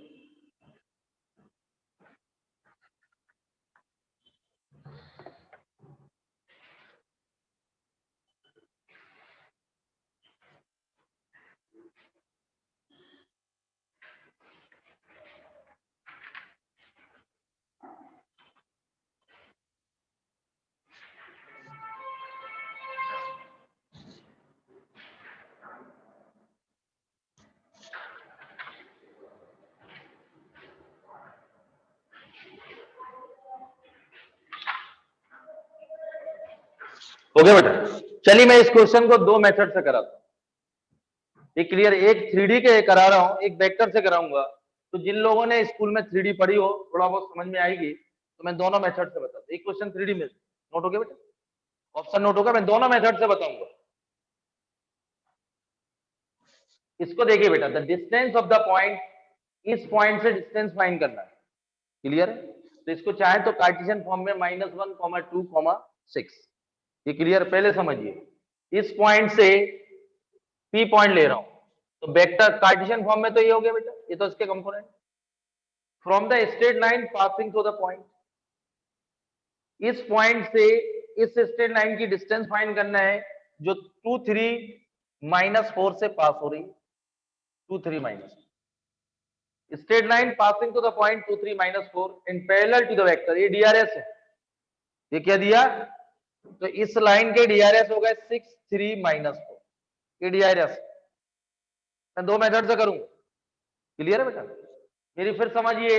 S1: हो गया बेटा। चलिए मैं इस क्वेश्चन को दो मेथड से कराता हूँ। एक क्लियर, एक 3D के करा रहा हूँ, एक वेक्टर से कराऊंगा। तो जिन लोगों ने स्कूल में 3D पढ़ी हो, थोड़ा बहुत समझ में आएगी, तो मैं दोनों मेथड से बताता हूँ। एक क्वेश्चन 3D में नोट हो गया बेटा, ऑप्शन नोट होगा, मैं दोनों मेथड से बताऊंगा। इसको देखिए बेटा, the distance of the point, इस पॉइंट से डिस्टेंस फाइंड करना है। क्लियर है? तो इसको चाहे तो कार्टेशियन फॉर्म में -1, 2, 6, ये क्लियर, पहले समझिए। इस पॉइंट से P पॉइंट ले रहा हूं, तो वेक्टर कार्टेशियन फॉर्म में तो ये हो गया बेटा, ये तो इसके component. From the straight line passing to the point, इस पॉइंट से इस स्ट्रेट लाइन की डिस्टेंस फाइंड करना है जो 2, 3, -4 से पास हो रही है। 2, 3, minus straight line passing to the point 2, 3, -4 and parallel to the vector, ये डीआरएस है। ये क्या दिया? तो इस लाइन के डीआरएस हो गए 6, 3, -4, ये डीआरएस। मैं दो मेथड से करूंगा। क्लियर है बेटा? मेरी फिर समझिए,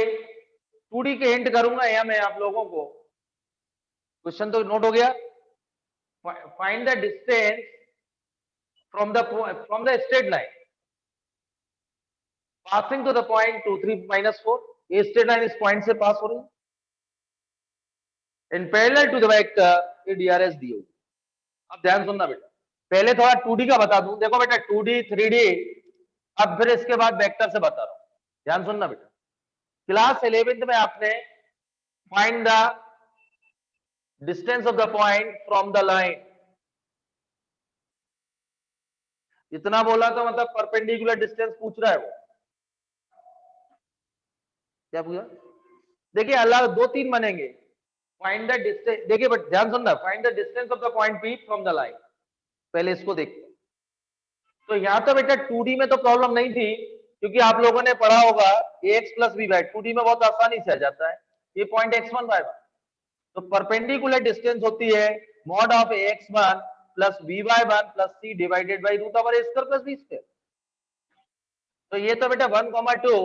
S1: 2D के हिंट करूंगा या मैं आप लोगों को। क्वेश्चन तो नोट हो गया। Find the distance from the straight line passing to the point 2, 3, -4, ये स्ट्रेट लाइन इस पॉइंट से पास हो रही है and parallel to the vector, ये डीआरएस दी होगी। अब ध्यान सुनना बेटा, पहले थोड़ा 2D का बता दूं। देखो बेटा, 2D 3D, अब फिर इसके बाद वेक्टर से बता रहा हूं। ध्यान सुनना बेटा, क्लास 11th में आपने find the distance of the point from the line, इतना बोला तो मतलब परपेंडिकुलर डिस्टेंस पूछ रहा है वो। क्या पूछा? देखिए अलग 2-3 बनेंगे। फाइंड द डिस्टेंस, देखिए बट ध्यान सुनना, find the distance of the point P from the line, पहले इसको देखते हैं। तो यहां तो बेटा 2D में तो प्रॉब्लम नहीं थी, क्योंकि आप लोगों ने पढ़ा होगा ax + by, 2D में बहुत आसानी से आ जाता है। ये पॉइंट x1, y1, तो परपेंडिकुलर डिस्टेंस होती है mod of ax1 + by1 + c divided by √a² + b²। तो ये तो बेटा 1, 2,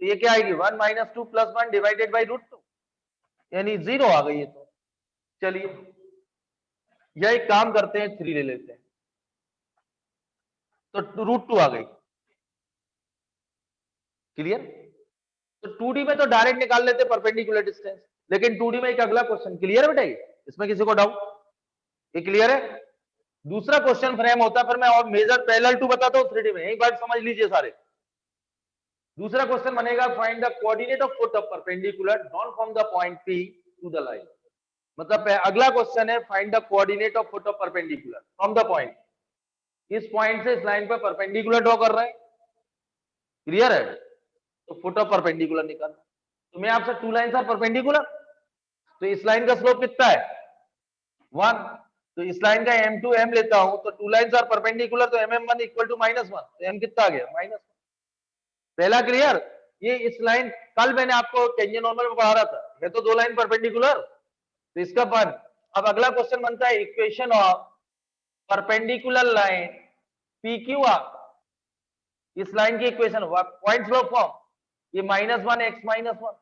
S1: तो ये क्या आएगी 1 - 2 + 1 डिवाइडेड बाई √2, यानी 0 आ गई है। तो चलिए यह एक काम करते हैं, 3 ले लेते हैं, तो √2 आ गई। क्लियर? तो 2D में तो डायरेक्ट निकाल लेते परपेंडिकुलर डिस्टेंस, लेकिन 2D में एक अगला क्वेश्चन। क्लियर है बेटा? इसमें किसी को डाउट? ये क्लियर है? दूसरा क्वेश्चन फ्रेम होता है, फिर मैं और मेजर पैरेलल टू बताता हूं 3D में, एक बार समझ लीजिए सारे। दूसरा क्वेश्चन बनेगा, find the coordinate of foot of perpendicular drawn from the point P to the line. मतलब अगला क्वेश्चन है, find the coordinate of foot of perpendicular from the point, इस पॉइंट से इस लाइन पर परपेंडिकुलर ड्रॉ कर रहे हैं। क्लियर है? तो फुट ऑफ परपेंडिकुलर निकालना। तो मैं आपसे 2 लाइन्स आर परपेंडिकुलर, तो इस लाइन का स्लोप कितना है 1, तो इस लाइन का m2 m लेता हूं, तो 2 लाइन्स आर परपेंडिकुलर, तो mm1 = -1, तो m कितना आ गया -1। पहला क्लियर? ये इस लाइन, कल मैंने आपको टेंजेंट नॉर्मल में पढ़ा रहा था, ये तो 2 लाइन परपेंडिकुलर, तो इसका वन। अब अगला क्वेश्चन बनता है, equation of perpendicular line PQR, इस लाइन की इक्वेशन पॉइंट स्लोप फॉर्म, ये -1 x - 1,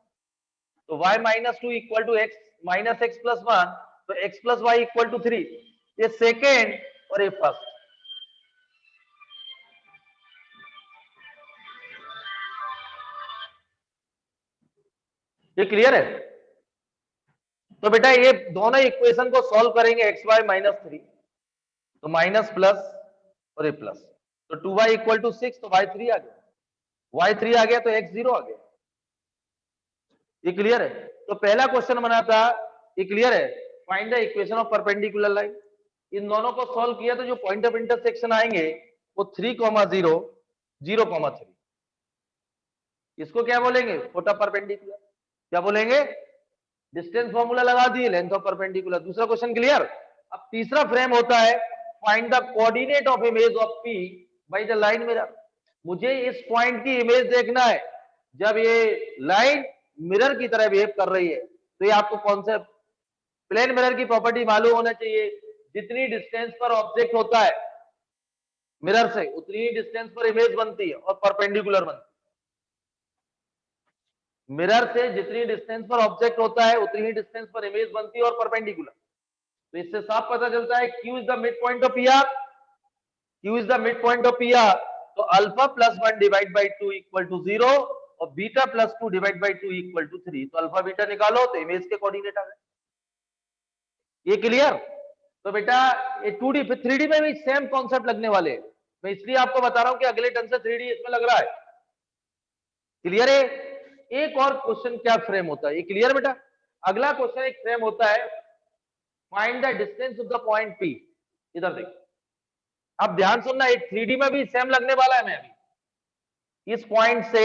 S1: तो y - 2 = x - x + 1, तो x + y = 3, ये सेकेंड और ये फर्स्ट। ये क्लियर है? तो बेटा ये दोनों इक्वेशन को सॉल्व करेंगे, xy -3, तो माइनस प्लस और ये प्लस, तो 2y = 6, तो y3 आ गया, y3 आ गया, तो x 0 आ गया। ये क्लियर है? तो पहला क्वेश्चन बना था, ये क्लियर है, find the equation of perpendicular line. इन दोनों को सॉल्व किया तो जो पॉइंट ऑफ इंटरसेक्शन आएंगे वो 3, 0, 0, 3, इसको क्या बोलेंगे फुट ऑफ परपेंडिकुलर। क्या बोलेंगे? डिस्टेंस फॉर्मूला लगा दिए, लेंथ ऑफ परपेंडिकुलर। दूसरा क्वेश्चन क्लियर? अब तीसरा फ्रेम होता है, find the coordinate of image of P by the line mirror. मुझे इस पॉइंट की इमेज देखना है जब ये लाइन मिरर की तरह बिहेव कर रही है। तो ये आपको कॉन्सेप्ट, प्लेन मिरर की प्रॉपर्टी मालूम होना चाहिए, जितनी डिस्टेंस पर ऑब्जेक्ट होता है मिरर से, उतनी ही डिस्टेंस पर इमेज बनती है और परपेंडिकुलर बनती है। मिरर से जितनी डिस्टेंस पर ऑब्जेक्ट होता है उतनी ही डिस्टेंस पर इमेज बनती है और परपेंडिकुलर। तो इससे साफ पता चलता है Q is the mid point of PR, Q is the mid point of PR, तो alpha plus 1 divide by 2 equal to 0 और beta plus 2 divide by 2 equal to 3, तो अल्फा बीटा निकालो तो इमेज के कोऑर्डिनेट आ गए। ये क्लियर? तो बेटा ये 2D फिर 3D में भी सेम कॉन्सेप्ट लगने वाले हैं, मैं इसलिए आपको बता रहा हूं कि अगले टर्म से 3D इसमें लग रहा है। क्लियर है? एक और क्वेश्चन क्या फ्रेम होता है, ये क्लियर बेटा? अगला क्वेश्चन एक फ्रेम होता है, find the distance of the point P। इधर देखो, अब ध्यान सुनना, एक 3D में भी सेम लगने वाला है। मैं अभी इस पॉइंट से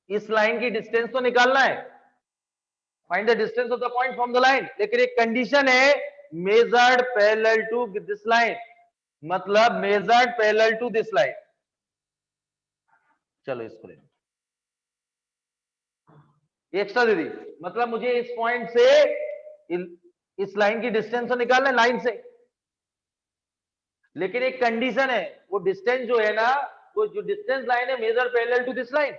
S1: इस लाइन की डिस्टेंस तो निकालना है, find the distance of the point from the line, लेकिन एक कंडीशन है, measured parallel to this line, मतलब measured parallel to this line. चलो इसको ले, एक्स्ट्रा दे दी, मतलब मुझे इस पॉइंट से इस लाइन की डिस्टेंस तो निकालना है लाइन से, लेकिन एक कंडीशन है, वो डिस्टेंस जो है ना, वो जो डिस्टेंस लाइन है measure parallel to this line,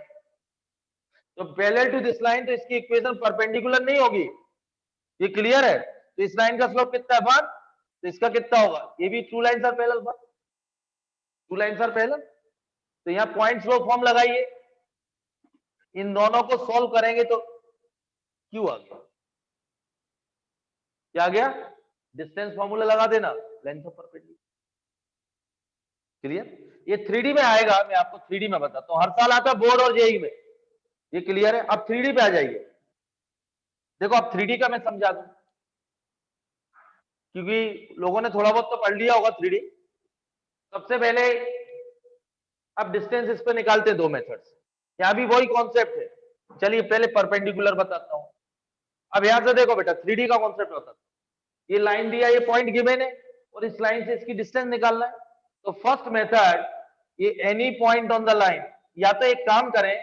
S1: तो पैरेलल टू दिस लाइन, तो इसकी इक्वेशन परपेंडिकुलर नहीं होगी। ये क्लियर है? तो इस लाइन का स्लोप कितना है 1, तो इसका कितना होगा, ये भी 2 lines are parallel, 2 lines are parallel, तो यहां पॉइंट स्लोप फॉर्म लगाइए, इन दोनों को सॉल्व करेंगे तो क्यू आ गया, क्या आ गया, डिस्टेंस फॉर्मूला लगा देना, लेंथ ऑफ परपेंडिकुलर। क्लियर? ये 3D में आएगा, मैं आपको 3D में बताता हूं, हर साल आता है बोर्ड और जेईई में। ये क्लियर है? अब 3D पे आ जाइए, देखो अब 3D का मैं समझा दूं, क्योंकि लोगों ने थोड़ा बहुत तो पढ़ लिया होगा 3D। सबसे पहले अब डिस्टेंस इस पे निकालते हैं 2 मेथड्स, यहां भी वही कॉन्सेप्ट है। चलिए पहले परपेंडिकुलर बताता हूं। अब यहां से देखो बेटा, 3D का कॉन्सेप्ट बताता हूं। ये लाइन दिया, ये पॉइंट गिवन है, और इस लाइन से इसकी डिस्टेंस निकालना है। तो फर्स्ट मेथड, ये any point on the line, या तो एक काम करें,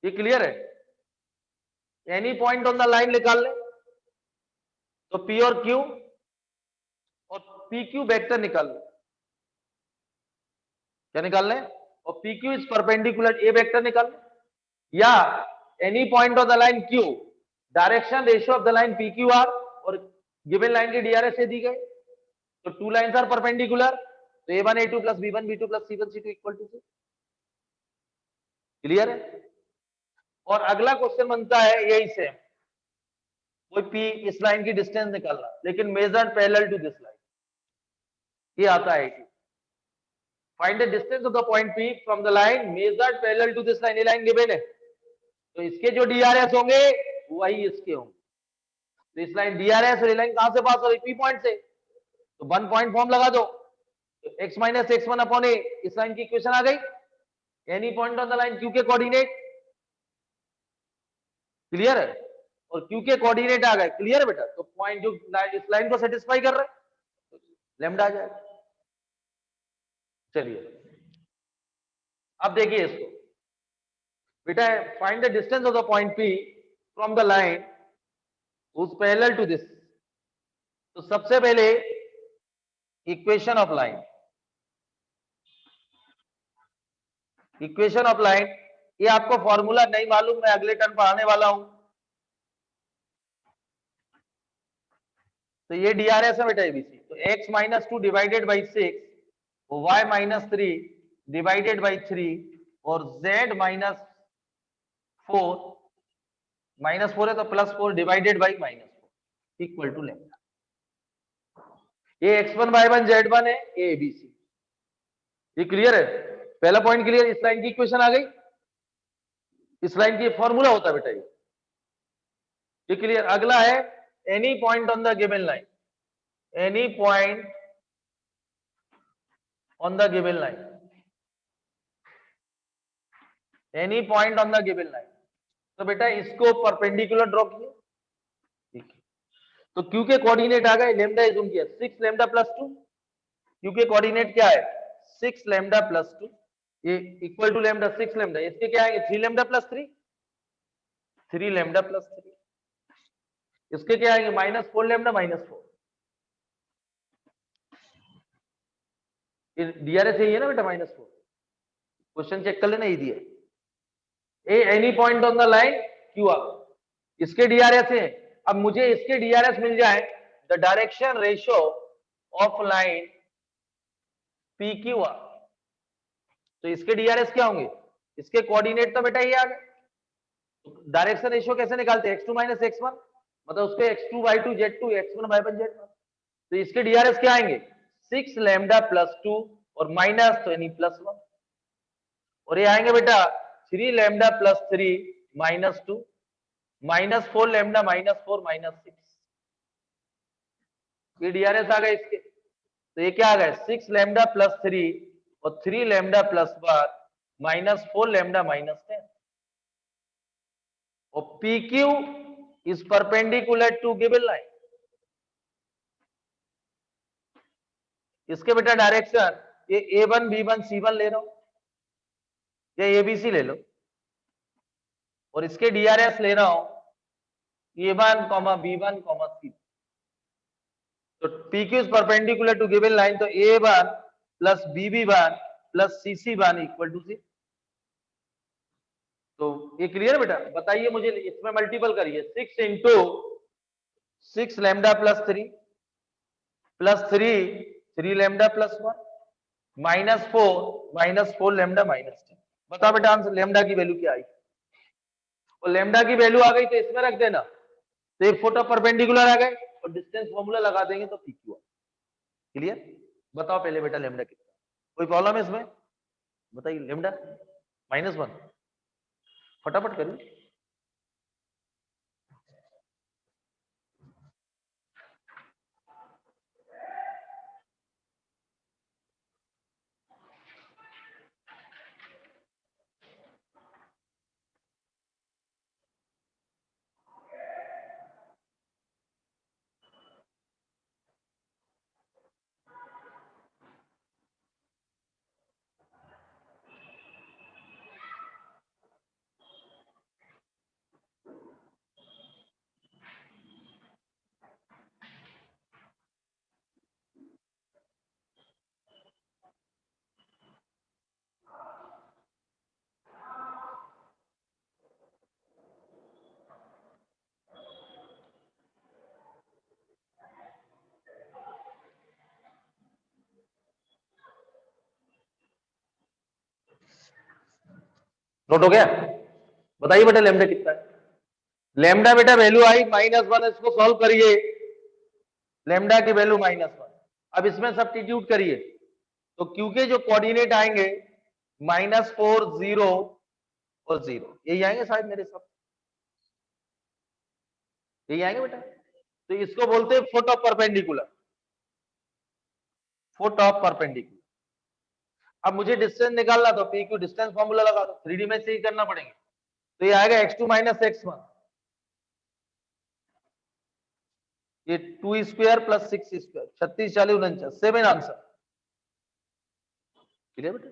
S1: ये क्लियर है, any point on the line निकाल लें, तो P और Q और PQ वेक्टर निकाल लें, क्या निकाल लें, और PQ is perpendicular, A vector निकाल लें, या any point of the line Q, direction ratio of the line PQR, और गिवन लाइन की DRS से दी गई, तो 2 लाइन्स आर परपेंडिकुलर, तो A1 A2 plus B1 B2 plus C1 C2 equal to 0। Clear है? और अगला क्वेश्चन बनता है यही सेम, कोई P, इस लाइन की डिस्टेंस निकालना, लेकिन measured parallel to this line, ये आता है। Find the distance of the point P from the line measured parallel to this line, ये लाइन गिवन है, तो इसके जो DRS होंगे वही इसके होंगे। तो इस लाइन DRS और ये लाइन कहां से पास हो रही, P पॉइंट से, तो 1 पॉइंट फॉर्म लगा दो, तो x minus x1 upon a, इस लाइन की इक्वेशन आ गई, any point on the line Q के कोऑर्डिनेट। क्लियर है? और Q के कोऑर्डिनेट आ गए, क्लियर है बेटा? तो पॉइंट जो इस लाइन को सेटिस्फाई कर रहे हैं, लैम्डा आ जाएगा। चलिए अब देखिए इसको बेटा, find the distance of the point P from the line who's parallel to this। तो सबसे पहले equation of line, equation of line, ये आपको फॉर्मूला नहीं मालूम, मैं अगले टर्म पढ़ाने वाला हूं। तो ये DRS है बेटा ABC, तो x minus 2 divided by 6, y minus 3 divided by 3, और z माइनस 4, माइनस 4 है तो plus 4 divided by minus 4 equal to lambda. ये x1 y1 z1 है, ये ABC। ये क्लियर है? पहला पॉइंट क्लियर, इस लाइन की इक्वेशन आ गई, इस लाइन की फॉर्मूला होता है बेटा ये क्लियर। अगला है any point on the given line, any point on the given line, any point on the given line, तो बेटा इसको परपेंडिकुलर ड्रॉ किए, ठीक है। तो Q के कोऑर्डिनेट आ गए, लैम्डा इज उनकी 6 लैम्डा प्लस 2, Q के कोऑर्डिनेट क्या है 6 लैम्डा प्लस 2, ये इक्वल टू लैम्डा 6 लैम्डा, इसके क्या आएंगे 3 लैम्डा प्लस 3, 3 लैम्डा प्लस 3, इसके क्या आएंगे माइनस 4 लैम्डा माइनस 4। DRS यही है ना बेटा माइनस 4, क्वेश्चन चेक कर लेना, ये दिया a any point on the line Q आ, इसके डीआरएस है। अब मुझे इसके डीआरएस मिल जाए, the direction ratio of line P Q R, तो इसके डीआरएस क्या होंगे, इसके कोऑर्डिनेट तो बेटा ये आ गए। डायरेक्शन रेशियो कैसे निकालते हैं, x2 माइनस x1, मतलब उसके x2 y2 z2 x1 y1 z1, तो इसके डीआरएस क्या आएंगे 6 लैम्डा प्लस 2 और माइनस तो यानी प्लस 1, और ये आएंगे बेटा 3 lambda plus 3 minus 2 minus 4 lambda minus 4 minus 6, ये डीआरएस आ गए इसके। तो ये क्या आ गए 6 लैम्डा प्लस 3 और 3 lambda plus 1 minus 4 lambda minus 10, और PQ is perpendicular to given line। इसके बेटा डायरेक्शन ये A1 B1 C1 ले लो या ABC ले लो, और इसके डीआरएस ले रहा हूं A1 B1 C, तो PQ is perpendicular to given line, तो A1 plus BB1 plus CC1 equal to C। तो ये क्लियर बेटा, बताइए मुझे, इसमें मल्टीपल करिए 6 into 6 lambda plus 3 3 lambda plus 1 minus 4 lambda minus 10। बताओ बेटा आंसर लैम्डा की वैल्यू क्या आई, और लैम्डा की वैल्यू आ गई तो इसमें रख देना, तो एक फोटो परपेंडिकुलर आ गए और डिस्टेंस फॉर्मूला लगा देंगे तो PQ। क्लियर, बताओ पहले बेटा लैम्डा कितना, कोई प्रॉब्लम है इसमें, बताइए लैम्डा -1, फटाफट करिए। नोट हो गया, बताइए बेटा लैम्डा कितना है, लैम्डा बेटा वैल्यू आई -1, इसको सॉल्व करिए, लैम्डा की वैल्यू -1, अब इसमें सब्स्टिट्यूट करिए, तो क्यू के जो कोऑर्डिनेट आएंगे -4 0 और 0, यही आएंगे शायद मेरे सब, यही आएंगे बेटा, तो इसको बोलते हैं foot of perpendicular, foot of perpendicular. अब मुझे डिस्टेंस निकालना, तो PQ डिस्टेंस फॉर्मूला लगा दो, 3D में से ही करना पड़ेगा, तो ये आएगा x2 माइनस x1, ये 2 square plus 6 square 36 40 49, 7 answer. Clear बेटा,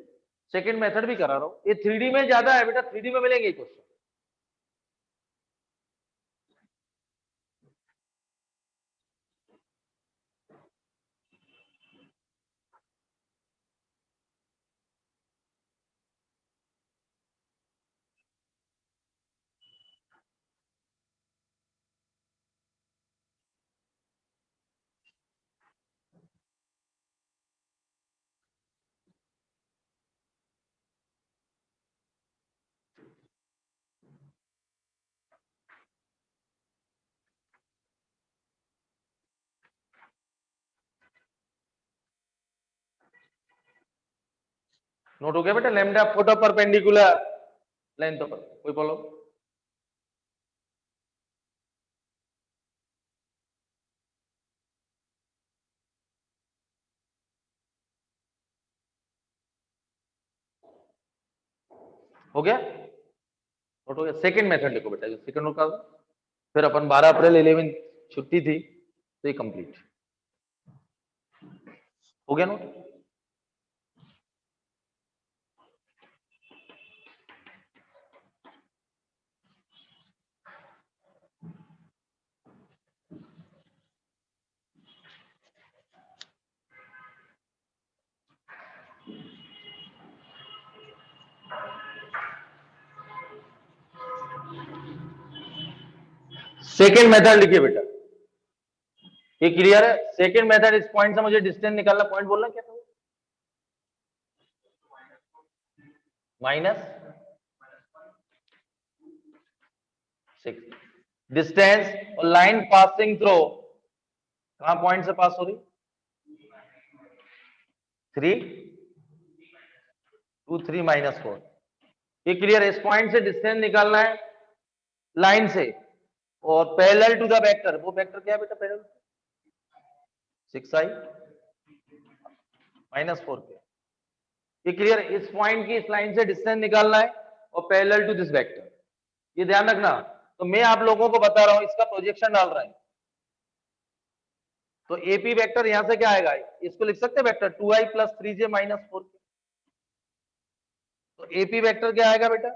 S1: सेकंड मेथड भी करा रहा हूं, ये 3D में ज्यादा है बेटा, 3D में मिलेंगे क्वेश्चन। नोट हो गया बेटा, lambda foot of perpendicular length पर, कोई प्रॉब्लम, हो गया, नोट हो गया। सेकंड मेथड देखो बेटा, सेकंड नोट कर, फिर अपन 12 अप्रैल 11 छुट्टी थी, तो ये कंप्लीट हो गया नोट। सेकेंड मेथड लिखिए बेटा, ये क्लियर है? सेकेंड मेथड, इस पॉइंट से मुझे डिस्टेंस निकालना, पॉइंट बोलना क्या था? -6 डिस्टेंस, और लाइन पासिंग थ्रू, कहां पॉइंट से पास हो रही? 3 2 3 -4। ये क्लियर है? इस पॉइंट से डिस्टेंस निकालना है लाइन से, और पैरेलल टू द वेक्टर, वो वेक्टर क्या है बेटा? पैरेलल 6i -4 के। ये क्लियर है? इस पॉइंट की इस लाइन से डिस्टेंस निकालना है और पैरेलल टू दिस वेक्टर, ये ध्यान रखना। तो मैं आप लोगों को बता रहा हूं, इसका प्रोजेक्शन डाल रहा है। तो एपी वेक्टर यहां से क्या आएगा? इसको लिख सकते हैं वेक्टर 2i + 3j - 4। तो एपी वेक्टर क्या आएगा बेटा?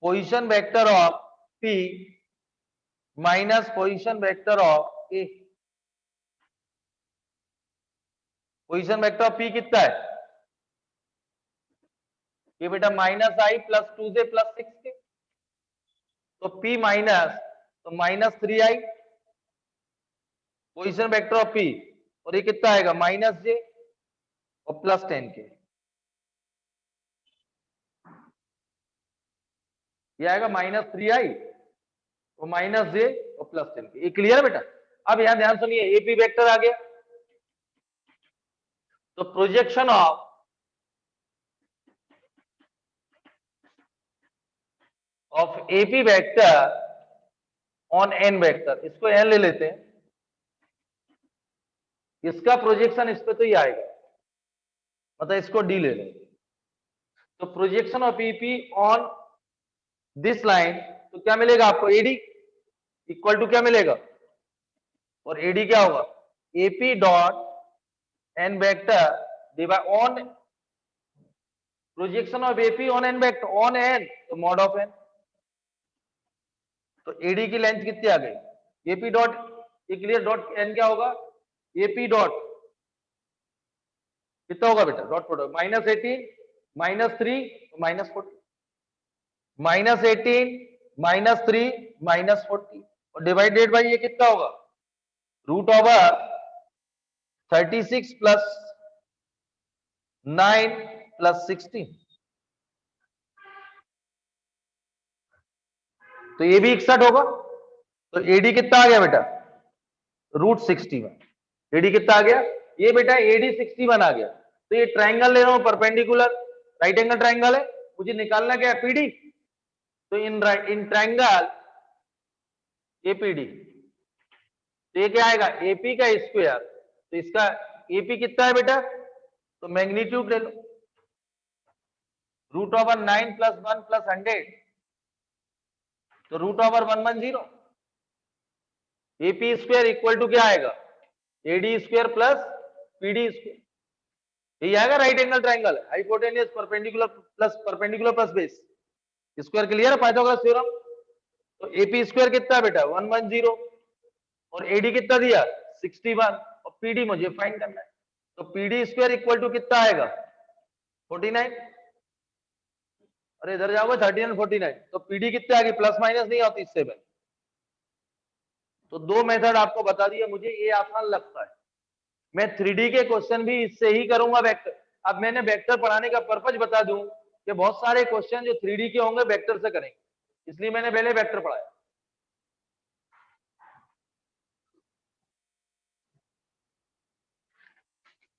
S1: Position vector of P minus position vector of A। Position vector of P कितना है? ये बेटा -i + 2j + 6k। तो P माइनस, तो -3i position vector of P, और ये कितना आएगा? -j और +10k। ये आएगा -3i और -j और +10k। ये क्लियर है बेटा? अब यहां ध्यान सुनिए, एपी वेक्टर आ गया, तो projection of AP vector on N vector, इसको एन ले लेते हैं, इसका प्रोजेक्शन इस पे तो ही आएगा, मतलब इसको डी ले लें। तो projection of EP on this line, तो क्या मिलेगा आपको? एडी इक्वल टू क्या मिलेगा? और एडी क्या होगा? AP dot n vector divide on projection of AP on N vector, on n तो मॉड ऑफ एन। तो एडी की लेंथ कितनी आ गई? एपी डॉट, ये क्लियर, डॉट एन क्या होगा? एपी डॉट कितना होगा बेटा? डॉट प्रोडक्ट -18 -3 -40, -18 -3 -40, और डिवाइडेड बाई ये कितना होगा? √36 + 9 + 16। तो ये भी 61 होगा। तो एडी कितना आ गया बेटा? √61। एडी कितना आ गया? ये बेटा एडी 61 आ गया। तो ये ट्राइंगल ले रहा हूं, परपेंडिकुलर राइट एंगल ट्राइंगल है, मुझे निकालना क्या है? पीडी। तो इन ट्राइंगल एपीडी, तो ये क्या आएगा? एपी का स्क्वायर, तो इसका एपी कितना है बेटा? तो मैग्नीट्यूड ले लो, √9 + 1 + 100, तो √110। एपी स्क्वायर इक्वल टू क्या आएगा? AD square plus PD square. यही आएगा right angle triangle, hypotenuse perpendicular plus base square. Clear है? Pythagoras theorem. तो एपी स्क्वायर कितना है बेटा? 110, और एडी कितना दिया? 61, और पीडी मुझे फाइंड करना है। तो पीडी स्क्वायर इक्वल टू कितना आएगा? 49। अरे इधर जाओगे 39 49, तो पीडी कितने आ गई? प्लस माइनस नहीं होती इससे में। तो दो मेथड आपको बता दिया, मुझे ये आसान लगता है। मैं 3D के क्वेश्चन भी इससे ही करूंगा, वेक्टर। अब मैंने वेक्टर पढ़ाने का पर्पज बता दूं कि बहुत सारे क्वेश्चन जो 3D के होंगे वेक्टर से करेंगे, इसलिए मैंने पहले वेक्टर पढ़ाया।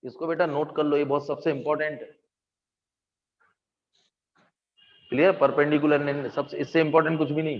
S1: इसको बेटा नोट कर लो, ये बहुत सबसे इंपॉर्टेंट है। क्लियर? परपेंडिकुलर सबसे, इससे इंपॉर्टेंट कुछ भी नहीं।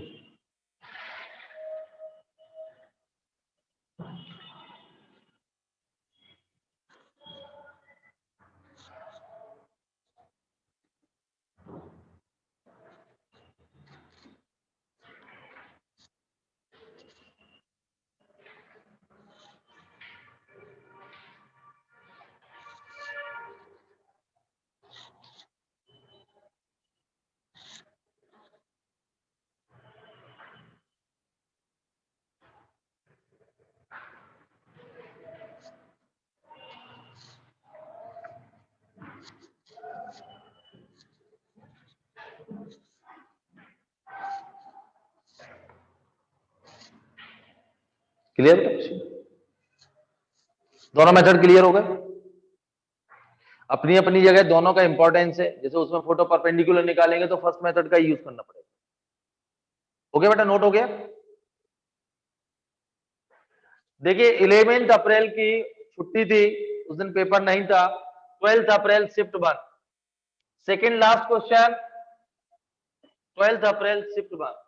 S1: क्लियर? दोनों मेथड क्लियर हो गए? अपनी अपनी जगह दोनों का इंपॉर्टेंस है। जैसे उसमें फोटो परपेंडिकुलर निकालेंगे तो फर्स्ट मेथड का यूज करना पड़ेगा। ओके बेटा, नोट हो गया? देखिए 11 अप्रैल की छुट्टी थी, उस दिन पेपर नहीं था। 12 अप्रैल शिफ्ट 1। सेकेंड लास्ट क्वेश्चन, 12 अप्रैल शिफ्ट 1।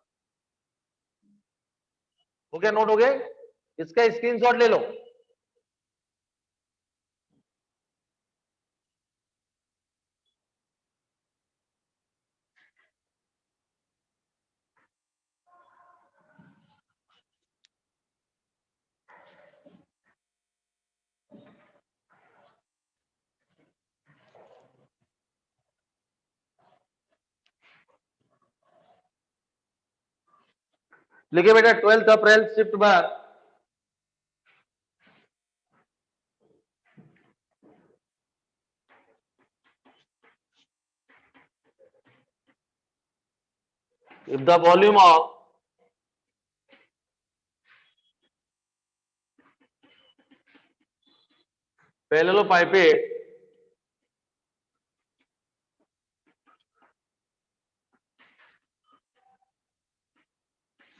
S1: हो गया? नोट हो गया? इसका स्क्रीनशॉट ले लो। लिखिए बेटा 12 अप्रैल shift 1। if the volume of parallelepiped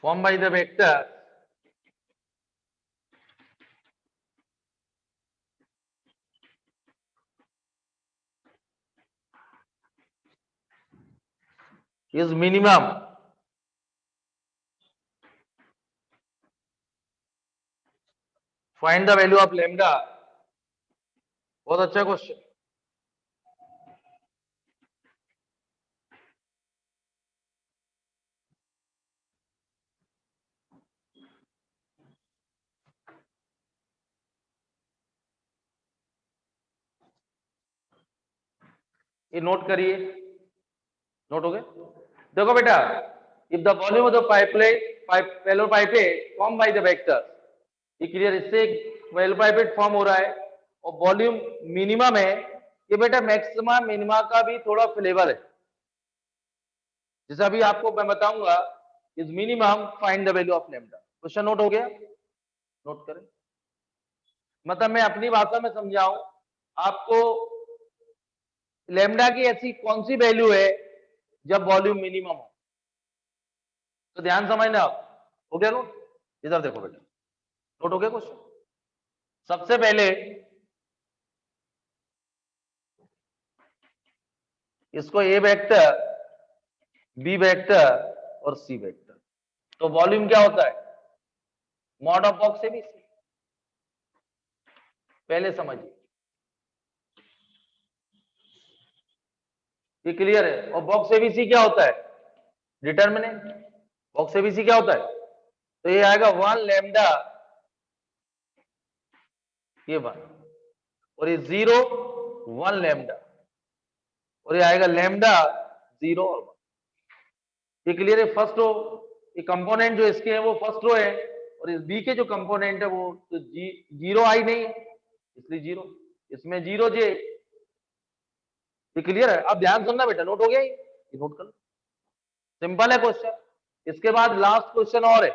S1: formed by the vector is minimum find the value of lambda। बहुत अच्छा क्वेश्चन। ये नोट करिए, नोट हो गए? देखो बेटा, if the volume of the parallelepiped formed by the vector, ये क्लियर? इससे parallelepiped फॉर्म हो रहा है और वॉल्यूम मिनिमम है। ये बेटा मैक्सिमा मिनिमा का भी थोड़ा फ्लेवर है। जैसे अभी आपको मैं बताऊंगा, is minimum find the value of lambda. Question note हो गया? नोट करें। मतलब मैं अपनी भाषा में समझाऊं आपको, लैम्डा की ऐसी कौन सी वैल्यू है जब वॉल्यूम मिनिमम हो? तो ध्यान समझना आप। हो गया नोट? इधर देखो बेटा, नोट हो गया क्वेश्चन? सबसे पहले इसको ए वेक्टर, बी वेक्टर और सी वेक्टर। तो वॉल्यूम क्या होता है? Mod of box ABC. पहले समझिए, ये क्लियर है? और बॉक्स एबीसी क्या होता है? डिटर्मिनेंट। बॉक्स एबीसी क्या होता है? तो ये आएगा 1 लैम्डा, ये 1, और ये 0 1 लैम्डा, और ये आएगा लैम्डा 0 और 1। ये क्लियर है? फर्स्ट रो, ये कंपोनेंट जो इसके है वो फर्स्ट रो है, और इस बी के जो कंपोनेंट है वो तो जीरो आई नहीं है, इसलिए 0। इसमें 0 जे। ये क्लियर है? अब ध्यान सुनना बेटा, नोट हो गया? ये नोट कर लो, सिंपल है क्वेश्चन। इसके बाद लास्ट क्वेश्चन और है।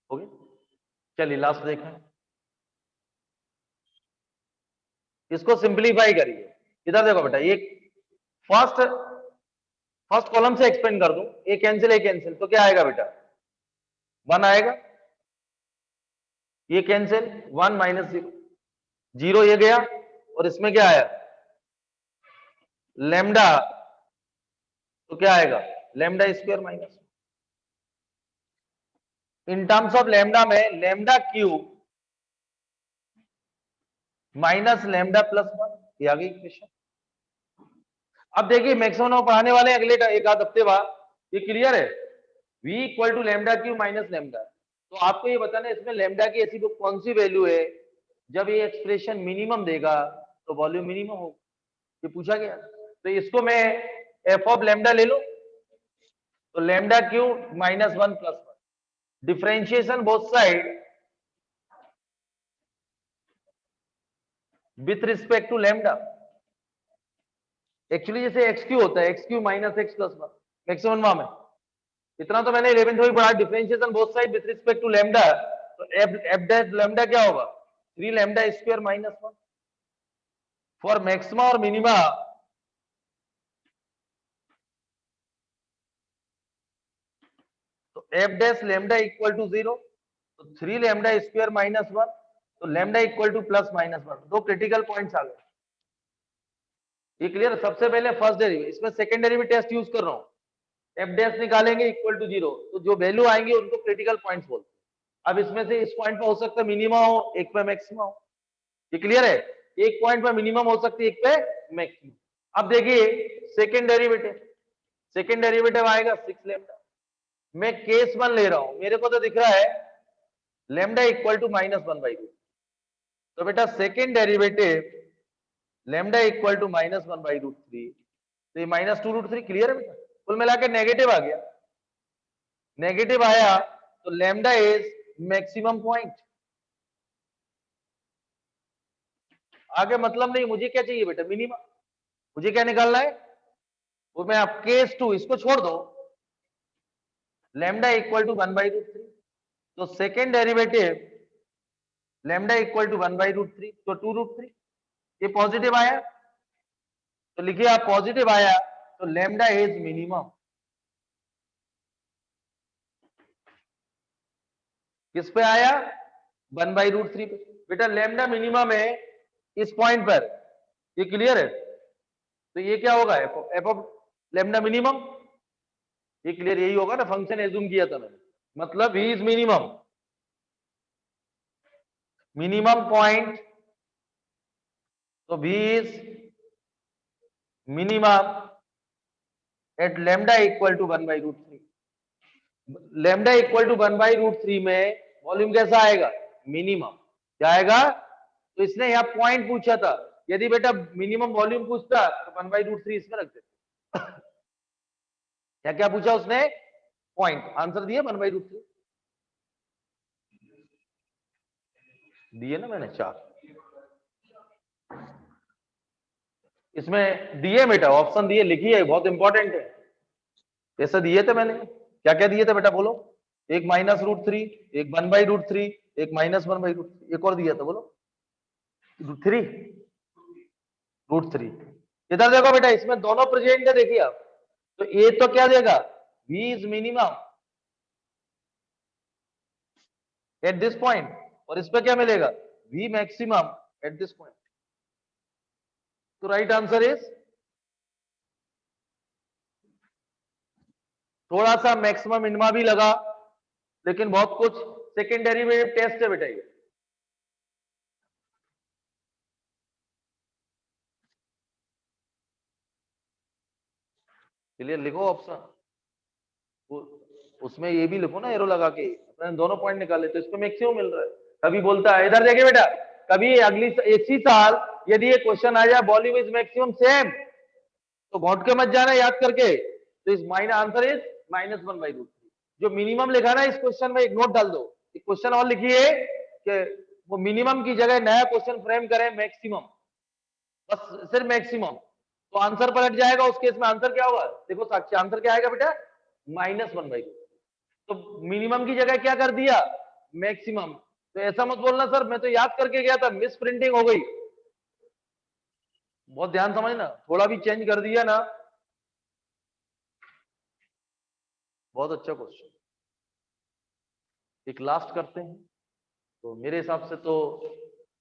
S1: हो गया? चलिए लास्ट देखें, इसको सिंप्लीफाई करिए। इधर देखो बेटा, ये फर्स्ट फर्स्ट कॉलम से एक्सपेंड कर दूं, ए कैंसिल, तो क्या आएगा बेटा? 1 आएगा। ये कैंसिल, 1 माइनस 0, 0 ये गया, और इसमें क्या आया? लैम्डा, तो क्या आएगा? Lambda square minus. In terms of lambda में lambda cube minus lambda plus 1, ये आ गई इक्वेशन। अब देखिए मैक्सिमम पढ़ाने वाले अगले एक आध हफ्ते बाद, ये क्लियर है? v equal to lambda cube minus lambda. तो आपको ये बताना है इसमें लैम्डा की ऐसी कौन सी वैल्यू है जब ये एक्सप्रेशन मिनिमम देगा तो वॉल्यूम मिनिमम होगा, ये पूछा गया। तो इसको मैं एफ ऑफ लैम्डा ले लो, तो lambda cube minus 1 plus 1, differentiation both side with respect to lambda. Actually जैसे एक्स क्यू होता है, x cube minus x plus 1 maximum में, इतना तो मैंने 11th में पढ़ा, differentiation both side with respect to lambda, तो एफ डैश लैम्डा क्या होगा 3 लैम्डा स्क्वायर माइनस 1 फॉर मैक्सिमा और मिनिमा। तो f dash lambda equal to 0, तो 3 लैम्डा स्क्वायर माइनस 1, तो lambda equal two plus minus 1। दो क्रिटिकल पॉइंट्स आ गए, ये क्लियर। सबसे पहले फर्स्ट डेरिवेटिव, इसमें सेकंड डेरिवेटिव टेस्ट यूज कर रहा हूं, एफ डैश निकालेंगे इक्वल टू 0, तो जो वैल्यू आएंगे उनको क्रिटिकल पॉइंट्स बोलते हैं। अब इसमें से इस पॉइंट पे हो सकता है मिनिमम हो, एक पे मैक्सिमम हो, ये क्लियर है। एक पॉइंट पे मिनिमम हो सकती है, एक पे मैक्सिमम। अब देखिए सेकंड डेरिवेटिव आएगा 6 लैम्डा। मैं केस 1 ले रहा हूं, मेरे को तो दिख रहा है लैम्डा इक्वल टू -1/2। तो बेटा second derivative lambda equal to -1/√3, तो ये -2√3 क्लियर है बेटा। कुल मिला के नेगेटिव आ गया, नेगेटिव आया तो लैम्डा इज मैक्सिमम पॉइंट। आगे मतलब नहीं, मुझे क्या चाहिए बेटा मिनिमम, मुझे क्या निकालना है वो। मैं आप केस 2 इसको छोड़ दो, लैम्डा इक्वल टू 1/√3, तो second derivative lambda equal to 1/√3, तो 2√3। ये पॉजिटिव आया तो लिखिए आप, पॉजिटिव आया तो लैम्डा इज मिनिमम। किस पे आया 1/√3 पे। बेटा लैम्डा मिनिमम है इस पॉइंट पर, ये क्लियर है। तो ये क्या होगा एफ ऑफ लैम्डा मिनिमम, ये क्लियर यही होगा ना, फंक्शन एज्यूम किया था मैंने, मतलब ही इज मिनिमम, मिनिमम पॉइंट, तो भी is minimum at lambda equal to 1/√3। Lambda equal to 1/√3 में वॉल्यूम कैसा आएगा मिनिमम, क्या आएगा। तो इसने यहाँ पॉइंट पूछा था, यदि बेटा मिनिमम वॉल्यूम पूछता तो 1/√3 इसमें रख देते। क्या क्या पूछा उसने, पॉइंट, आंसर दिया 1/√3 दिए ना मैंने 4, इसमें दिए बेटा ऑप्शन दिए, लिखिए बहुत इंपॉर्टेंट है, ऐसा दिए थे मैंने। क्या क्या दिए थे बेटा बोलो, एक -√3, एक 1/√3, एक -1/√3, एक और दिया था बोलो 3√3। इधर देखो बेटा, इसमें दोनों प्रेजेंट है, देखिए आप, तो ए तो क्या देगा v is minimum at this point, और इस पे क्या मिलेगा v maximum at this point. तो राइट आंसर इज, थोड़ा सा मैक्सिमम मिनिमा भी लगा, लेकिन बहुत कुछ सेकेंड डेरिवेटिव टेस्ट है बेटा ये। क्लियर, लिखो ऑप्शन, उसमें ये भी लिखो ना एरो लगा के, अपने दोनों पॉइंट निकाले तो इसको मैक्सिमम मिल रहा है। कभी बोलता है, इधर देखिए बेटा, कभी अगली इसी साल यदि ये क्वेश्चन आ जाए वॉल्यूम इज मैक्सिमम सेम, तो घोट के मत जाना याद करके, तो इस माइनस आंसर इज -1/√3। जो मिनिमम लिखा ना इस क्वेश्चन में, एक नोट डाल दो, एक क्वेश्चन और लिखिए कि वो मिनिमम की जगह नया क्वेश्चन फ्रेम करें मैक्सिमम, बस सिर्फ मैक्सिमम, तो आंसर पलट जाएगा। उस केस में आंसर क्या होगा, देखो साक्षी, आंसर क्या आएगा बेटा -1/2। तो मिनिमम की जगह क्या कर दिया मैक्सिमम। तो ऐसा मत बोलना सर मैं तो याद करके गया था, मिस प्रिंटिंग हो गई, बहुत ध्यान समझना, थोड़ा भी चेंज कर दिया ना। बहुत अच्छा क्वेश्चन, एक लास्ट करते हैं। तो मेरे हिसाब से तो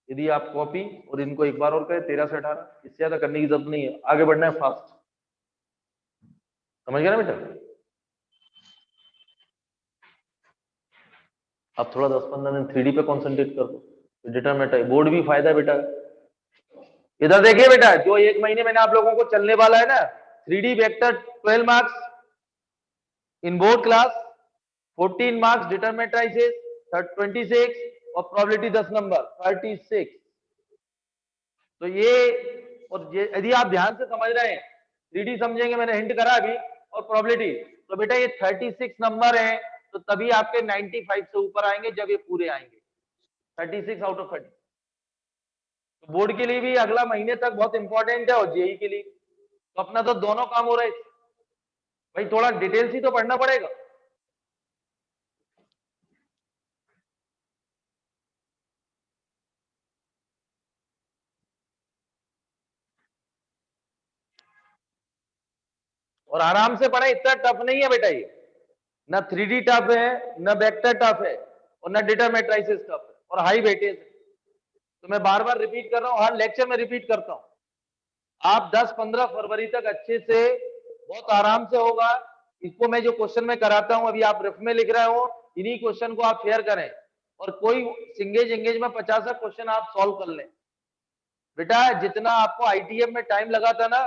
S1: यदि आप कॉपी और इनको एक बार और करें 13 से 18, इससे ज्यादा करने की जरूरत नहीं है, आगे बढ़ना है फास्ट, समझ गया ना बेटा। अब थोड़ा 10-15 दिन 3D पे कंसंट्रेट कर दो, तो डिटरमिनेंट बोर्ड भी फायदा है बेटा। इधर देखिए बेटा, जो एक महीने मैंने आप लोगों को चलने वाला है ना 3D vector 12 marks in board class, 14 marks determinant 26 और प्रोबेबिलिटी 10 नंबर 36। तो ये, और ये यदि आप ध्यान से समझ रहे हैं 3D समझेंगे, मैंने हिंट करा अभी, और प्रोबेबिलिटी, तो बेटा ये 36 नंबर है, तो तभी आपके 95 से ऊपर आएंगे जब ये पूरे आएंगे, 36 आउट ऑफ 30। तो बोर्ड के लिए भी अगला महीने तक बहुत इंपॉर्टेंट है, और जेई के लिए, तो अपना तो दोनों काम हो रहा है भाई, थोड़ा डिटेल्स ही तो पढ़ना पड़ेगा। और आराम से पढ़े, इतना टफ नहीं है बेटा ये, ना 3D टफ है, ना वेक्टर टफ है, और ना डेटा मैट्रिसेस टफ है, और हाई वेटेज है। तो मैं बार बार रिपीट कर रहा हूँ, हर लेक्चर में रिपीट करता हूँ। आप 10-15 फरवरी तक अच्छे से बहुत आराम से होगा। इसको मैं जो क्वेश्चन में कराता हूं, अभी आप रफ में लिख रहे हो, इन्हीं क्वेश्चन को आप शेयर करें, और कोई सिंगेज एंगेज में 50 क्वेश्चन आप सॉल्व कर लें। बेटा जितना आपको आईटीएफ में टाइम लगा था ना,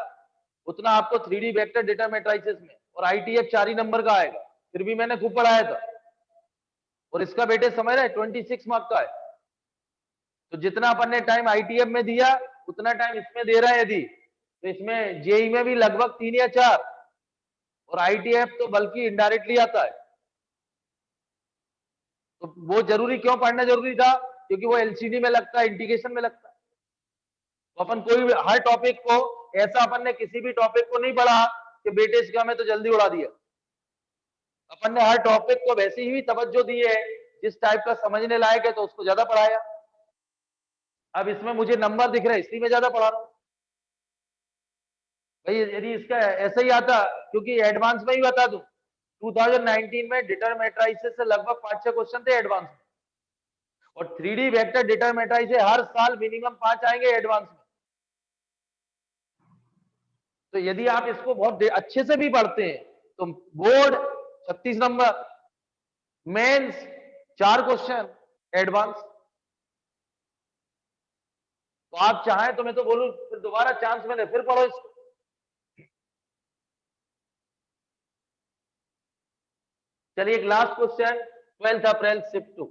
S1: उतना आपको 3D वेक्टर डेटा मैट्रिसेस में, और आईटीएफ 4 ही नंबर का आएगा, फिर भी मैंने खूब पढ़ाया था। और इसका बेटे समझ रहे 26 मार्क का है। तो जितना अपन ने टाइम आईटीएफ में दिया, उतना टाइम इसमें दे रहा है यदि, तो इसमें जेई में भी लगभग 3 या 4, और आईटीएफ तो बल्कि इनडायरेक्टली आता है। तो वो जरूरी क्यों पढ़ना जरूरी था? क्योंकि वो एलसीडी में लगता है, इंटीग्रेशन में लगता है। तो अपन कोई भी हर टॉपिक को, ऐसा अपन ने किसी भी टॉपिक को नहीं पढ़ा कि बेटे इसका हमें तो जल्दी उड़ा दिया। अपन ने हर टॉपिक को वैसी ही तवज्जो दी है, जिस टाइप का समझने लायक है तो उसको ज्यादा पढ़ाया। अब इसमें मुझे नंबर दिख रहे हैं, इसलिए मैं ज्यादा पढ़ा रहा हूं भाई। यदि इसका ऐसा ही आता, क्योंकि एडवांस में ही बता दूं, 2019 में डेटा मैट्रिसेस से लगभग 5-6 क्वेश्चन थे एडवांस में, और 3D वेक्टर डेटा मैट्रिसेस हर साल मिनिमम 5 आएंगे एडवांस में। तो यदि आप इसको बहुत अच्छे से भी पढ़ते हैं तो board 36 number, mains 4 question advance. तो आप चाहें तो मैं तो बोलूं फिर दोबारा चांस मिले फिर पढ़ो इसको। चलिए एक last question, 12 April shift 2।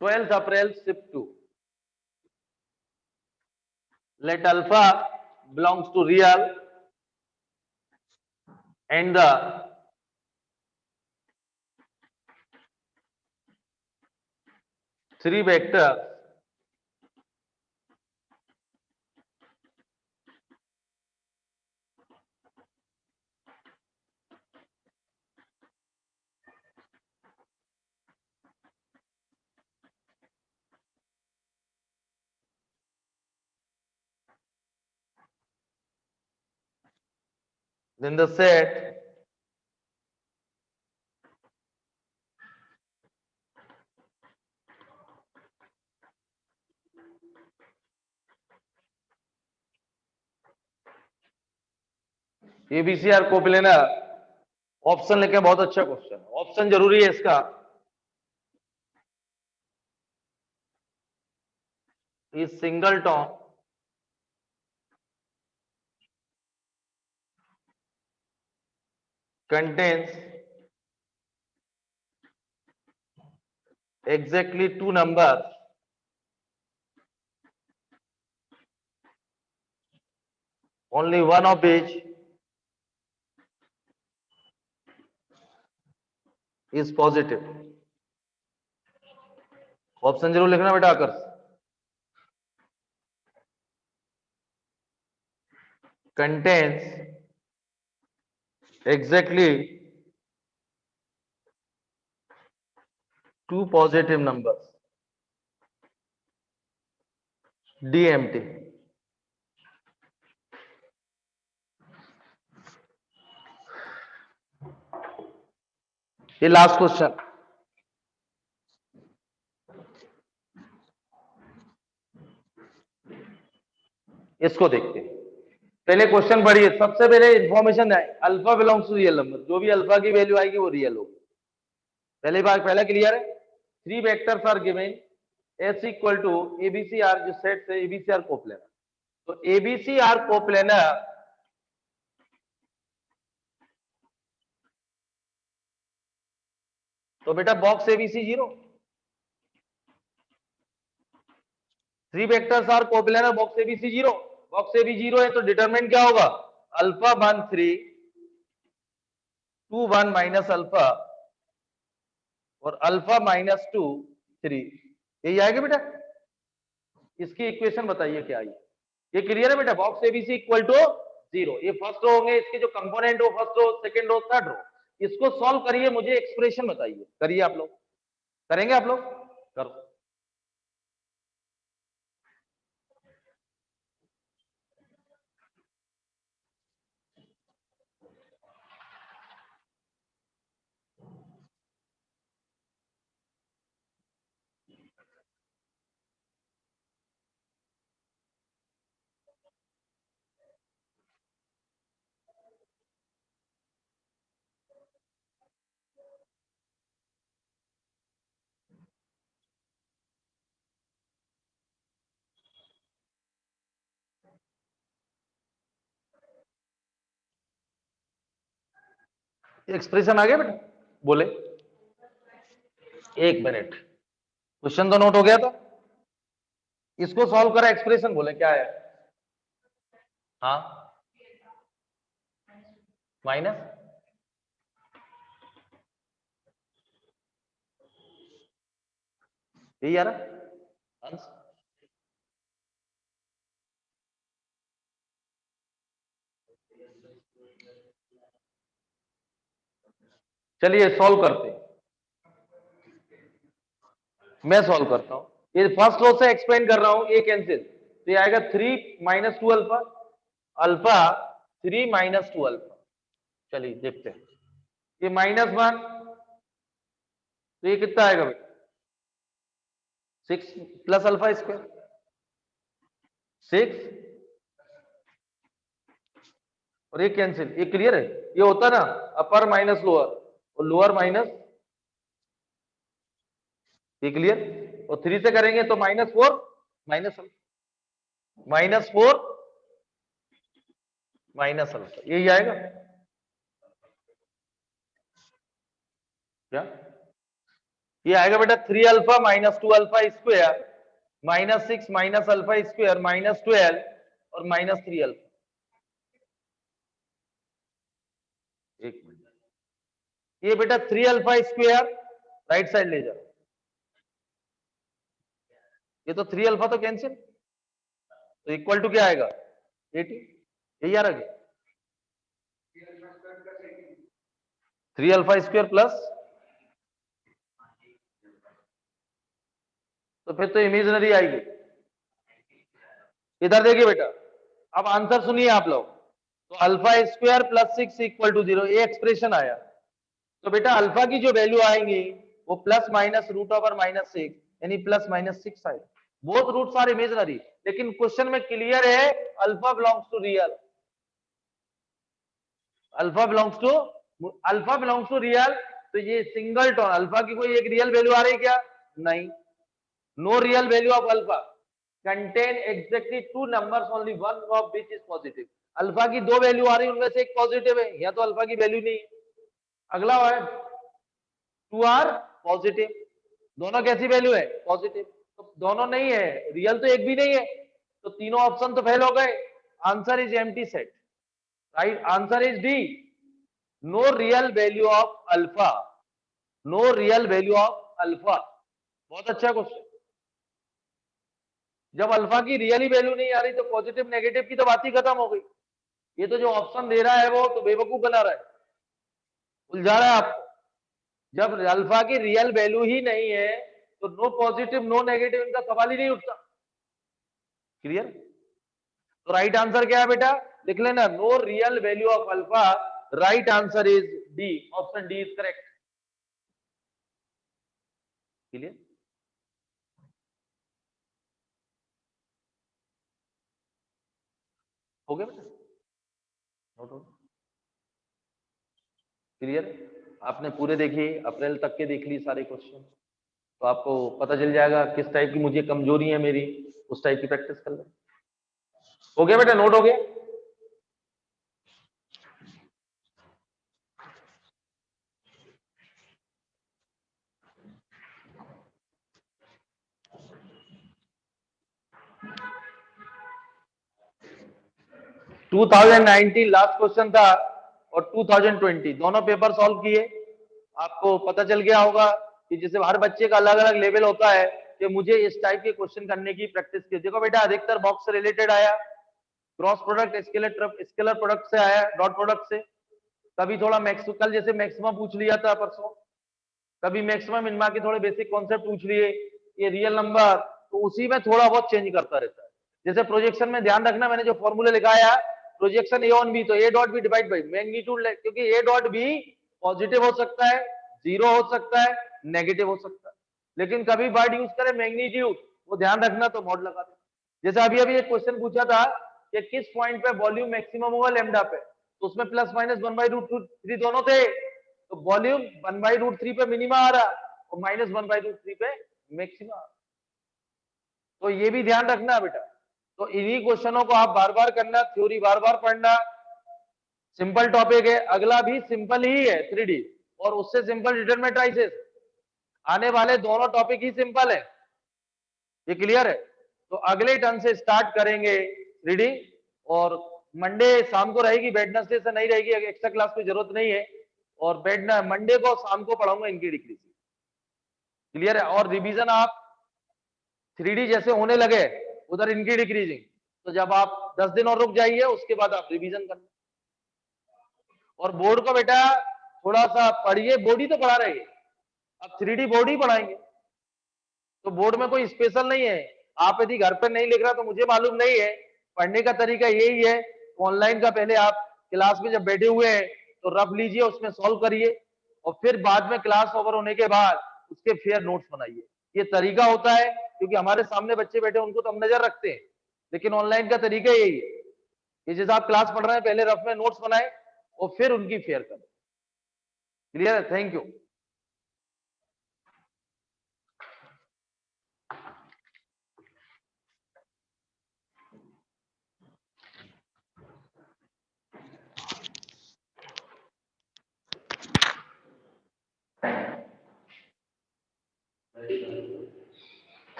S1: 12 April shift 2। Let alpha belongs to real and the three vectors then the set a b c are coplanar. Option लेके बहुत अच्छा क्वेश्चन, ऑप्शन जरूरी है इसका। इस singleton contains exactly 2 numbers only one of which is positive। Option जरूर लिखना बेटा आकर। contains exactly 2 positive numbers, DMT। ये लास्ट क्वेश्चन, इसको देखते हैं। पहले क्वेश्चन पढ़िए, सबसे पहले इंफॉर्मेशन है alpha belongs to real number, जो भी अल्फा की वैल्यू आएगी वो रियल होगी। पहली बार पहला क्लियर है। 3 vectors are given S equal to ABCR, जो सेट से ABCR कोप्लेनर। तो ABCR कोप्लेनर तो बेटा box ABC 0। 3 vectors are coplanar, box ABC 0। Box AB 0 है तो डिटरमिनेंट क्या होगा? अल्फा 1 3 2 1 माइनस अल्फा और अल्फा माइनस 2 3। यही आएगा बेटा। इसकी इक्वेशन बताइए क्या आई। ये क्लियर है बेटा? Box ABC equal to 0। ये फर्स्ट रो होंगे, इसके जो कंपोनेंट हो first row, second row, third row. इसको सॉल्व करिए, मुझे एक्सप्रेशन बताइए। करिए आप लोग, करेंगे आप लोग? करो। एक्सप्रेशन आ गया बेटा? बोले, एक मिनट, क्वेश्चन तो नोट हो गया था, इसको सॉल्व करा, एक्सप्रेशन बोले क्या है? हाँ, माइनस, यही आ रहा अंश। चलिए सॉल्व करते हैं, मैं सॉल्व करता हूं। ये फर्स्ट रो से एक्सप्लेन कर रहा हूं, ये कैंसिल, तो ये आएगा 3 minus 2 alpha, alpha 3 minus 2 alpha. चलिए देखते हैं, ये -1, तो ये कितना आएगा बेटा? 6 प्लस अल्फा स्क्वायर, 6, और ये कैंसिल, ये क्लियर है? ये होता ना अपर माइनस लोअर और लोअर माइनस, ये क्लियर? और 3 से करेंगे तो -4 माइनस -4 माइनस अल्फा, यही आएगा क्या? ये आएगा बेटा 3 alpha minus 2 alpha square -6 minus alpha square -12 और -3 अल्फा। एक मिनट, ये बेटा 3 अल्फा स्क्वायर राइट साइड ले जाओ, ये तो 3 अल्फा तो कैंसिल, तो इक्वल टू क्या आएगा? 80, यही आ रहा है? 3 अल्फा स्क्वायर प्लस, तो फिर तो इमेजिनरी आएगी। इधर देखिए बेटा, अब आंसर सुनिए आप लोग, तो alpha square plus 6 equal to 0, ये एक्सप्रेशन आया। तो बेटा अल्फा की जो वैल्यू आएंगी वो प्लस माइनस रूट ओवर -6 यानी प्लस -6 आएगा। बोथ रूट्स आर इमेजिनरी, लेकिन क्वेश्चन में क्लियर है alpha belongs to real, alpha belongs to real. तो ये सिंगल टर्म अल्फा की कोई एक रियल वैल्यू आ रही है क्या? नहीं, no real value of alpha contain exactly 2 numbers only one of which is positive. Alpha की 2 वैल्यू आ रही है, उनमें से एक पॉजिटिव है, या तो अल्फा की वैल्यू नहीं है। अगला है 2 आर पॉजिटिव, दोनों कैसी वैल्यू है? पॉजिटिव। तो दोनों नहीं है, रियल तो एक भी नहीं है, तो तीनों ऑप्शन तो फेल हो गए। Answer is empty set, right answer is D, no real value of alpha, no real value of alpha. बहुत अच्छा क्वेश्चन। जब अल्फा की रियली वैल्यू नहीं आ रही तो पॉजिटिव नेगेटिव की तो बात ही खत्म हो गई। ये तो जो ऑप्शन दे रहा है वो तो बेवकूफ बना रहा है, उलझा रहा है आपको। जब अल्फा की रियल वैल्यू ही नहीं है तो नो पॉजिटिव नो नेगेटिव इनका सवाल ही नहीं उठता। क्लियर? तो राइट आंसर क्या है बेटा? लिख लेना, no real value of alpha. Right answer is D, option D is correct. Clear? हो गया बेटा? नोट हो? क्लियर? आपने पूरे देखे, अप्रैल तक के देख ली सारे क्वेश्चन, तो आपको पता चल जाएगा किस टाइप की मुझे कमजोरी है मेरी, उस टाइप की प्रैक्टिस कर ले। हो गया बेटा? नोट हो गया? टू 2019 लास्ट क्वेश्चन था और 2020 दोनों पेपर सॉल्व किए। आपको पता चल गया होगा कि जैसे हर बच्चे का अलग अलग लेवल होता है कि मुझे इस टाइप के क्वेश्चन करने की प्रैक्टिस की। देखो बेटा अधिकतर बॉक्स से रिलेटेड आया, क्रॉस प्रोडक्ट स्केलर प्रोडक्ट से आया, डॉट प्रोडक्ट से, कभी थोड़ा कल जैसे मैक्सिमम पूछ लिया था परसों, कभी मैक्सिमम मिनिमा के थोड़े बेसिक कॉन्सेप्ट पूछ लिए, ये रियल नंबर, तो उसी में थोड़ा बहुत चेंज करता रहता है। जैसे प्रोजेक्शन में ध्यान रखना, मैंने जो फॉर्मूले लिखाया प्रोजेक्शन ए ऑन बी, तो ए dot B divide by magnitude, क्योंकि ए डॉट बी पॉजिटिव हो सकता है, जीरो हो सकता है, नेगेटिव हो सकता है, लेकिन कभी वर्ड यूज करें मैग्नीट्यूड, वो ध्यान रखना, तो मॉड लगा दे। जैसे अभी अभी एक क्वेश्चन पूछा था कि किस पॉइंट पे वॉल्यूम मैक्सिमम होगा लैम्डा पे, तो उसमें प्लस माइनस 1/√3 दोनों थे, तो वॉल्यूम 1/√3 पे मिनिमा आ रहा और माइनस 1/√3 पे मैक्सिमा। तो ये भी ध्यान रखना बेटा। तो इन्हीं क्वेश्चनों को आप बार बार करना, थ्योरी बार बार पढ़ना, सिंपल टॉपिक है, अगला भी सिंपल ही है 3D, और उससे सिंपल रिटर्न मैट्रिसेस। आने वाले दोनों टॉपिक ही सिंपल है, ये क्लियर है। तो अगले टर्न से स्टार्ट करेंगे रीडिंग, और मंडे शाम को रहेगी, वेडनेसडे से नहीं रहेगी, एक्स्ट्रा क्लास की जरूरत नहीं है। और मंडे को शाम को पढ़ाऊंगा इनकी डिक्रीज, क्लियर है। और रिवीजन आप 3D जैसे होने लगे उधर इनकी डिक्रीजिंग, तो जब आप 10 दिन और रुक जाइए, उसके बाद आप रिवीजन करना। और बोर्ड को बेटा थोड़ा सा पढ़िए, बोर्ड ही तो पढ़ा रहे हैं, अब 3D बोर्ड ही पढ़ाएंगे, तो बोर्ड में कोई स्पेशल नहीं है। आप यदि घर पर नहीं लिख रहा तो मुझे मालूम नहीं है, पढ़ने का तरीका यही है। ऑनलाइन का पहले आप क्लास में जब बैठे हुए हैं तो रफ लीजिए, उसमें सॉल्व करिए, और फिर बाद में क्लास ओवर होने के बाद उसके फेयर नोट्स बनाइए। ये तरीका होता है, क्योंकि हमारे सामने बच्चे बैठे उनको तो हम नजर रखते हैं, लेकिन ऑनलाइन का तरीका यही है कि जैसे आप क्लास पढ़ रहे हैं, पहले रफ में नोट्स बनाए और फिर उनकी फेयर करें। क्लियर है? Thank you.